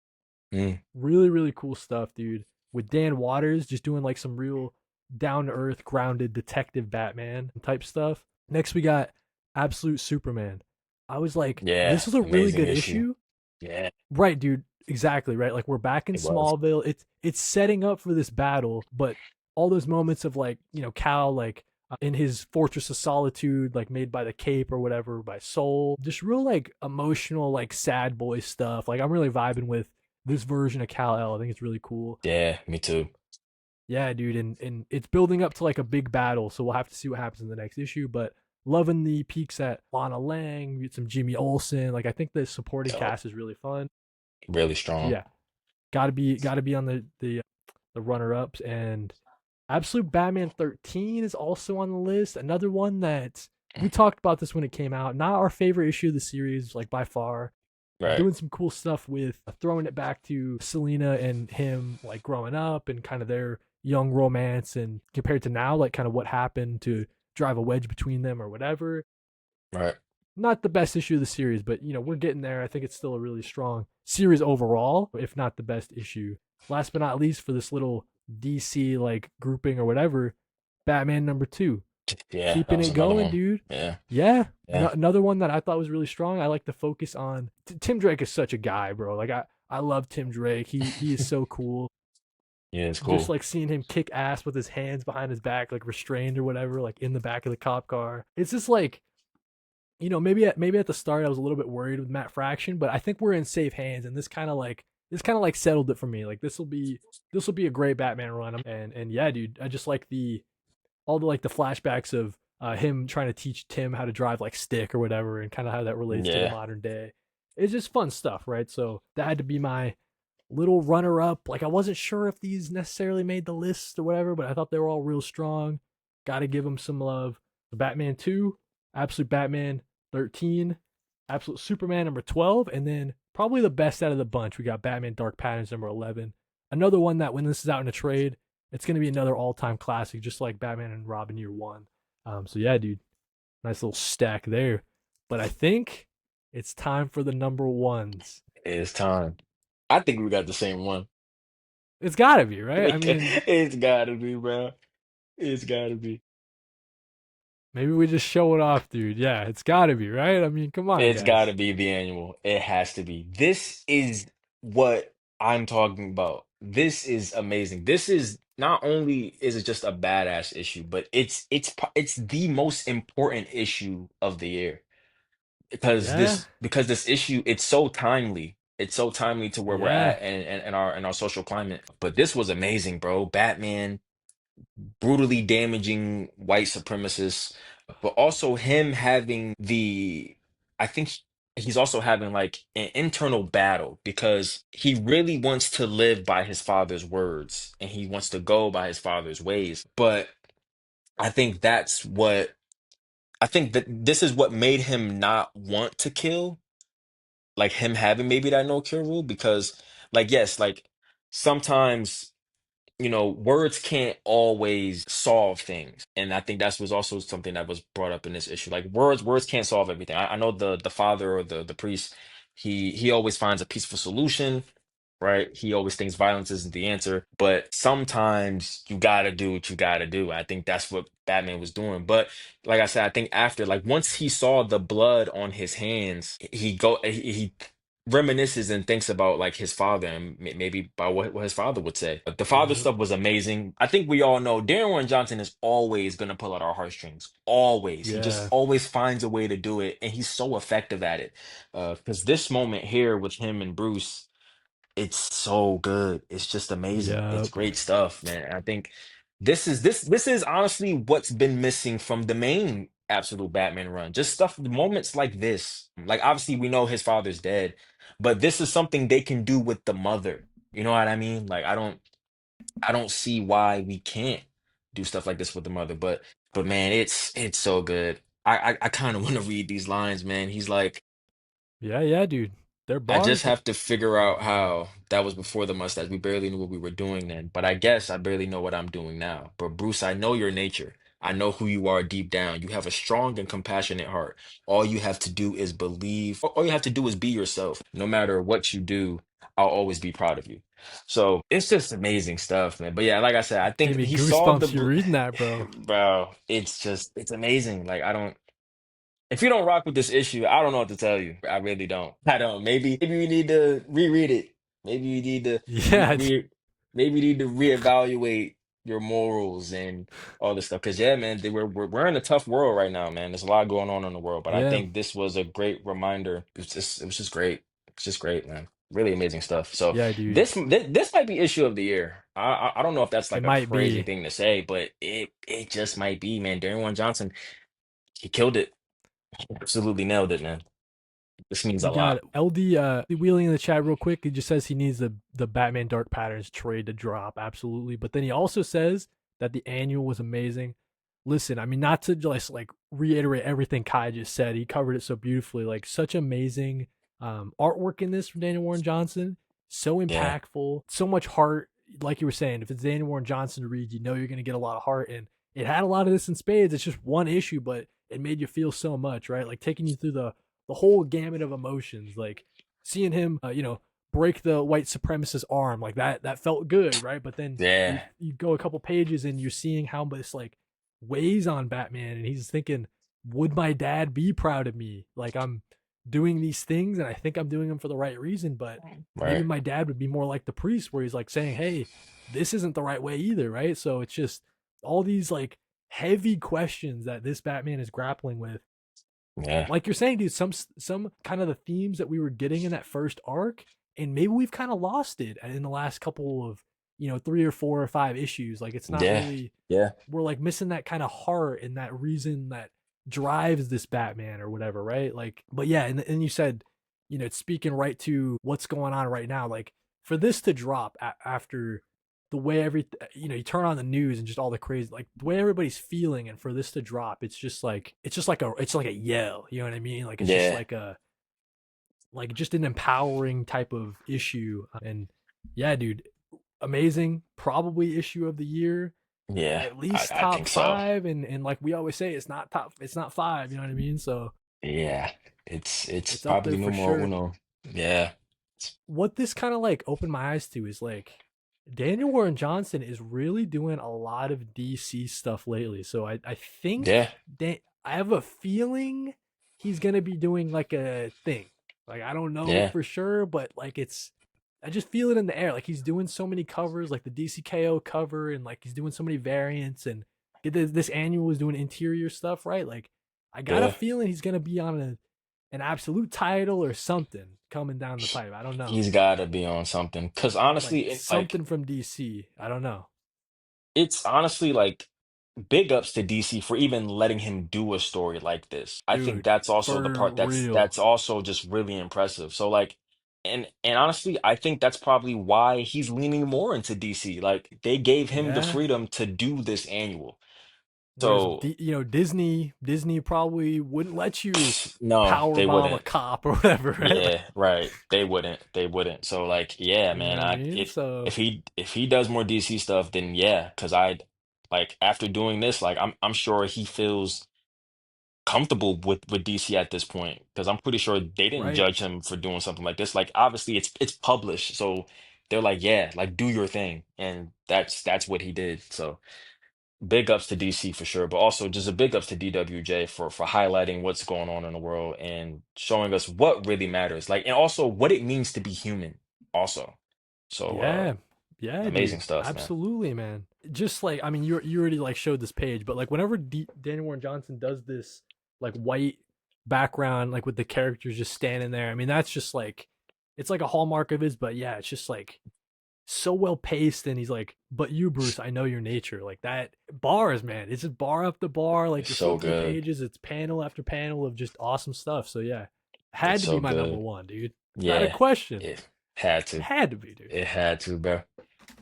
Speaker 2: Mm,
Speaker 1: Really, really cool stuff, dude. With Dan Waters just doing like some real down to earth, grounded detective Batman type stuff. Next, we got Absolute Superman. I was like,
Speaker 2: yeah,
Speaker 1: this is a really
Speaker 2: amazing
Speaker 1: good
Speaker 2: issue.
Speaker 1: issue.
Speaker 2: Yeah,
Speaker 1: Right, dude. Exactly, right? Like we're back in
Speaker 2: it was.
Speaker 1: Smallville. It's setting up for this battle, but all those moments of like, Cal like in his Fortress of Solitude, like made by the Cape or whatever, by Soul. Just real like emotional, like sad boy stuff. Like I'm really vibing with this version of Cal El. I think it's really cool.
Speaker 2: Yeah, me too.
Speaker 1: Yeah, dude, and it's building up to like a big battle, so we'll have to see what happens in the next issue. But loving the peaks at Lana Lang, get some Jimmy Olsen. Like I think the supporting
Speaker 2: So
Speaker 1: cast is really fun.
Speaker 2: really
Speaker 1: So
Speaker 2: strong.
Speaker 1: yeah, gotta be on the the runner ups. And Absolute Batman 13 is also on the list. Another one that we talked about this when it came out. Not our favorite issue of the series, like by far.
Speaker 2: Right,
Speaker 1: Doing some cool stuff with throwing it back to Selena and him, like growing up and kind of their young romance, and compared to now, like kind of what happened to drive a wedge between them or whatever.
Speaker 2: right.
Speaker 1: Not the best issue of the series, but we're getting there. I think it's still a really strong series overall, if not the best issue. Last but not least, for this little DC like grouping or whatever, Batman number 2,
Speaker 2: Yeah, that
Speaker 1: keeping
Speaker 2: was
Speaker 1: it
Speaker 2: another
Speaker 1: going,
Speaker 2: one.
Speaker 1: dude.
Speaker 2: Yeah,
Speaker 1: Yeah,
Speaker 2: yeah.
Speaker 1: another one that I thought was really strong. I like the focus on Tim Drake is such a guy, bro. Like I love Tim Drake. He is so cool.
Speaker 2: Yeah, it's
Speaker 1: Just
Speaker 2: cool.
Speaker 1: like seeing him kick ass with his hands behind his back, like restrained or whatever, like in the back of the cop car. It's just like maybe at the start I was a little bit worried with Matt Fraction, but I think we're in safe hands, and this kind of like settled it for me. Like this will be a great Batman run, and yeah, dude, I just like the all the like the flashbacks of him trying to teach Tim how to drive like stick or whatever, and kind of how that relates to the
Speaker 2: Yeah.
Speaker 1: modern day. It's just fun stuff, right? So that had to be my little runner up. Like I wasn't sure if these necessarily made the list or whatever, but I thought they were all real strong. Got to give them some love. The Batman 2, Absolute Batman 13, Absolute Superman number 12, and then probably the best out of the bunch, we got Batman Dark Patterns number 11. Another one that when this is out in a trade, it's going to be another all-time classic, just like Batman and Robin Year 1. So yeah, dude, nice little stack there. But I think it's time for the number ones.
Speaker 2: It's time. I think we got the same one.
Speaker 1: It's got to be, right? I mean,
Speaker 2: It's gotta be, bro. It's gotta be.
Speaker 1: maybe we just show it off, dude. Yeah, it's got to be, right? I mean, come on,
Speaker 2: It's gotta
Speaker 1: guys.
Speaker 2: be the annual. It has to be. This is what I'm talking about. This is amazing. This is not only is it just a badass issue, but it's the most important issue of the year
Speaker 1: Yeah,
Speaker 2: because this issue it's so timely. It's so timely to where we're
Speaker 1: yeah,
Speaker 2: at and our social climate. But this was amazing, bro. Batman brutally damaging white supremacists, but also him having I think he's also having like an internal battle because he really wants to live by his father's words and he wants to go by his father's ways. But I think I think that this is what made him not want to kill, like him having maybe that no kill rule because like yes, like sometimes words can't always solve things. And I think that was also something that was brought up in this issue. Like words can't solve everything. I know the father or the priest, he always finds a peaceful solution, right? He always thinks violence isn't the answer, but sometimes you gotta do what you gotta do. I think that's what Batman was doing. But like I said, I think after, like once he saw the blood on his hands, he reminisces and thinks about like his father and maybe about what his father would say. The father
Speaker 1: yep,
Speaker 2: stuff was amazing. I think we all know Darren Warren Johnson is always gonna pull at our heartstrings. Always. He just
Speaker 1: yeah,
Speaker 2: always finds a way to do it, and he's so effective at it. Because this moment here with him and Bruce, it's so good. It's just amazing. It's
Speaker 1: yep,
Speaker 2: great stuff, man. I think this is honestly what's been missing from the main absolute Batman run. Just stuff, moments like this. Like obviously we know his father's dead, but this is something they can do with the mother. You know what I mean? Like I don't see why we can't do stuff like this with the mother. But man, it's so good. I kind of want to read these lines, man. He's like,
Speaker 1: yeah, yeah, dude. They're
Speaker 2: I just
Speaker 1: bars.
Speaker 2: have to figure out how that was before the mustache. We barely knew what we were doing then, but I guess I barely know what I'm doing now. But Bruce, I know your nature. I know who you are deep down. You have a strong and compassionate heart. All you have to do is believe. All you have to do is be yourself. No matter what you do, I'll always be proud of you. So it's just amazing stuff, man. But yeah, like I said, I
Speaker 1: Gave
Speaker 2: think
Speaker 1: me
Speaker 2: he saw
Speaker 1: goosebumps. You reading that, bro?
Speaker 2: bro. It's amazing. Like I don't. If you don't rock with this issue, I don't know what to tell you. I really don't. I don't. Maybe we need to reread it. Maybe we need to re,
Speaker 1: Yeah,
Speaker 2: re maybe we need to reevaluate your morals and all this stuff. Because yeah, man, we're in a tough world right now, man. There's a lot going on in the world, but I
Speaker 1: yeah,
Speaker 2: think this was a great reminder. It was just great. It's just great, man. Really amazing stuff. So
Speaker 1: yeah, dude.
Speaker 2: this might be issue of the year. I don't know if that's
Speaker 1: It
Speaker 2: like a
Speaker 1: might
Speaker 2: crazy
Speaker 1: be.
Speaker 2: thing to say, but it just might be, man. Darren Warren Johnson, he killed it. Absolutely nailed it, man. This means
Speaker 1: We
Speaker 2: a
Speaker 1: got
Speaker 2: lot.
Speaker 1: LD wheeling in the chat real quick. He just says he needs the Batman Dark Patterns trade to drop, absolutely. But then he also says that the annual was amazing. Listen, I mean, not to just like reiterate everything Kai just said. He covered it so beautifully. Like such amazing artwork in this from Daniel Warren Johnson. So
Speaker 2: Yeah,
Speaker 1: impactful, so much heart. Like you were saying, if it's Daniel Warren Johnson to read, you know you're gonna get a lot of heart. And it had a lot of this in spades. It's just one issue, but it made you feel so much, right? Like taking you through the whole gamut of emotions, like seeing him, break the white supremacist arm, like that felt good, right? But then
Speaker 2: yeah,
Speaker 1: you go a couple pages and you're seeing how this like weighs on Batman, and he's thinking, would my dad be proud of me? Like I'm doing these things, and I think I'm doing them for the right reason, but maybe
Speaker 2: right.
Speaker 1: my dad would be more like the priest, where he's like saying, hey, this isn't the right way either, right? So it's just all these like heavy questions that this Batman is grappling with,
Speaker 2: Yeah,
Speaker 1: like you're saying, dude, some kind of the themes that we were getting in that first arc, and maybe we've kind of lost it in the last couple of 3 or 4 or 5 issues. Like it's not
Speaker 2: yeah,
Speaker 1: really,
Speaker 2: yeah,
Speaker 1: we're like missing that kind of heart and that reason that drives this Batman or whatever, right? Like, but yeah, and you said, it's speaking right to what's going on right now. Like for this to drop after the way you turn on the news and just all the crazy, like the way everybody's feeling, and for this to drop, it's like a yell, you know what I mean? Like it's just
Speaker 2: yeah,
Speaker 1: like just an empowering type of issue. And yeah, dude, amazing, probably issue of the year,
Speaker 2: yeah.
Speaker 1: at
Speaker 2: I,
Speaker 1: least
Speaker 2: I
Speaker 1: top
Speaker 2: think so.
Speaker 1: 5. And like we always say, it's not 5, you know what I mean? So
Speaker 2: Yeah, it's
Speaker 1: it's up there
Speaker 2: probably
Speaker 1: for
Speaker 2: numero
Speaker 1: sure.
Speaker 2: uno. Yeah,
Speaker 1: What this kind of like opened my eyes to is like Daniel Warren Johnson is really doing a lot of DC stuff lately. So I think
Speaker 2: yeah,
Speaker 1: that I have a feeling he's gonna be doing like a thing. Like I don't know
Speaker 2: yeah.
Speaker 1: for sure, but like I just feel it in the air. Like he's doing so many covers, like the DCKO cover, and like he's doing so many variants, and this annual is doing interior stuff, right? Like I got a
Speaker 2: Yeah,
Speaker 1: feeling he's gonna be on an absolute title or something coming down the pipe. I don't know.
Speaker 2: he's got to be on something. Because
Speaker 1: Like
Speaker 2: honestly, like
Speaker 1: something from DC. I don't know.
Speaker 2: it's honestly like big ups to DC for even letting him do a story like this. I think
Speaker 1: Dude,
Speaker 2: that's also the
Speaker 1: for
Speaker 2: part that's
Speaker 1: real.
Speaker 2: that's also just really impressive. So like, and honestly, I think that's probably why he's leaning more into DC. Like they gave him the
Speaker 1: Yeah.
Speaker 2: freedom to do this annual.
Speaker 1: Whereas
Speaker 2: So
Speaker 1: Disney probably wouldn't let you
Speaker 2: no,
Speaker 1: power
Speaker 2: they
Speaker 1: bomb a
Speaker 2: wouldn't.
Speaker 1: cop or whatever, right? Like,
Speaker 2: Yeah, right. They wouldn't. They wouldn't. So like, yeah,
Speaker 1: you know
Speaker 2: man,
Speaker 1: what I
Speaker 2: I
Speaker 1: mean? So
Speaker 2: if he does more DC stuff, then yeah, because I like after doing this, like I'm sure he feels comfortable with DC at this point because I'm pretty sure they didn't
Speaker 1: right.
Speaker 2: judge him for doing something like this. Like obviously it's published, so they're like, yeah, like do your thing, and that's what he did. So big ups to DC for sure, but also just a big ups to DWJ for highlighting what's going on in the world and showing us what really matters, like and also what it means to be human. Also, so
Speaker 1: Yeah. Yeah,
Speaker 2: amazing
Speaker 1: dude.
Speaker 2: stuff, man.
Speaker 1: Absolutely, man. Just like I mean, you already like showed this page, but like whenever Daniel Warren Johnson does this like white background, like with the characters just standing there, I mean that's just like it's like a hallmark of his. But yeah, it's just like so well paced, and he's like, but you, Bruce, I know your nature. Like that bars, man. It's just bar after bar. Like
Speaker 2: It's
Speaker 1: you're
Speaker 2: so
Speaker 1: flipping the
Speaker 2: good.
Speaker 1: pages, it's panel after panel of just awesome stuff. So yeah,
Speaker 2: It's
Speaker 1: had to be
Speaker 2: so
Speaker 1: my number
Speaker 2: good.
Speaker 1: one, dude. Not a
Speaker 2: Yeah,
Speaker 1: question.
Speaker 2: it had to.
Speaker 1: Had to be, dude.
Speaker 2: It had to, bro.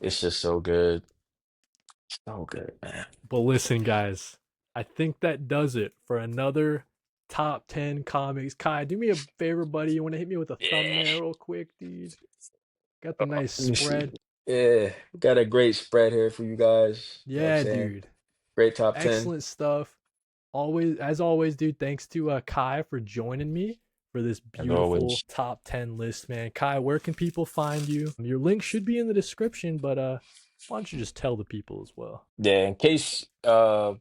Speaker 2: It's just so good. So good, man.
Speaker 1: But listen, guys, I think that does it for another top 10 comics. Kai, do me a favor, buddy. You want to hit me with a
Speaker 2: Yeah.
Speaker 1: thumbnail real quick, dude? Got the nice
Speaker 2: Let me see.
Speaker 1: spread.
Speaker 2: Yeah, got a great spread here for you guys. You know what I'm
Speaker 1: Yeah,
Speaker 2: saying?
Speaker 1: dude.
Speaker 2: Great top 10,
Speaker 1: Excellent stuff. Always, as always, dude, thanks to Kai for joining me for this
Speaker 2: as
Speaker 1: beautiful
Speaker 2: always.
Speaker 1: top 10 list, man. Kai, where can people find you? Your link should be in the description, but why don't you just tell the people as well?
Speaker 2: Yeah, in case I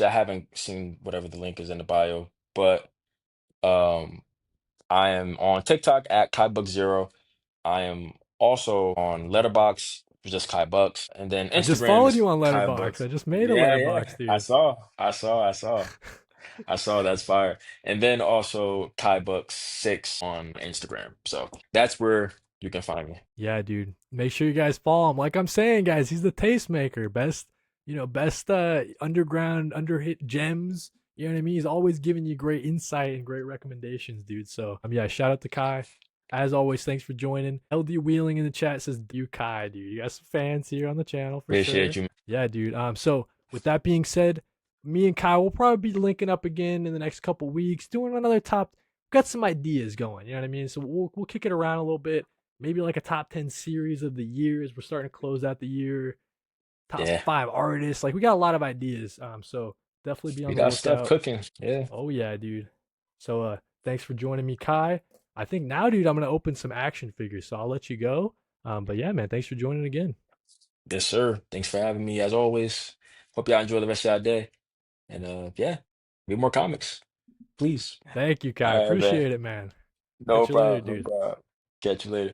Speaker 2: haven't seen whatever the link is in the bio, but um I am on TikTok at KhiBucks0. I am also on Letterbox, just KhiBucks, and then
Speaker 1: I just
Speaker 2: Instagram
Speaker 1: followed
Speaker 2: is
Speaker 1: you on Letterbox.
Speaker 2: KhiBucks.
Speaker 1: I just made a
Speaker 2: Yeah,
Speaker 1: Letterbox,
Speaker 2: yeah. I
Speaker 1: dude.
Speaker 2: saw. I saw. I saw. I saw that's fire. And then also KhiBucks6 on Instagram. So that's where you can find me.
Speaker 1: Yeah, dude. Make sure you guys follow him. Like I'm saying, guys, he's the tastemaker. Best underground underhit gems You know what I mean? He's always giving you great insight and great recommendations, dude. So yeah, shout out to Kai. As always, thanks for joining. LD Wheeling in the chat says you Kai, dude. You got some fans here on the channel for
Speaker 2: Appreciate
Speaker 1: sure.
Speaker 2: you.
Speaker 1: Yeah, dude. So with that being said, me and Kai will probably be linking up again in the next couple weeks, doing another top. Got some ideas going. You know what I mean? So we'll kick it around a little bit. Maybe like a top 10 series of the years. We're starting to close out the year. Top
Speaker 2: Yeah,
Speaker 1: 5 artists. Like we got a lot of ideas. So definitely be on
Speaker 2: we
Speaker 1: the
Speaker 2: got stuff
Speaker 1: lookout.
Speaker 2: cooking. Yeah.
Speaker 1: Oh yeah, dude. So thanks for joining me, Kai. I think now, dude, I'm gonna open some action figures, so I'll let you go. But yeah, man, thanks for joining again.
Speaker 2: Yes, sir. Thanks for having me as always. Hope y'all enjoy the rest of your day. And yeah, read more comics, please.
Speaker 1: Thank you, Kai.
Speaker 2: All right, man.
Speaker 1: Appreciate it, man.
Speaker 2: No
Speaker 1: Catch you later,
Speaker 2: problem. No
Speaker 1: dude.
Speaker 2: problem. Catch you later.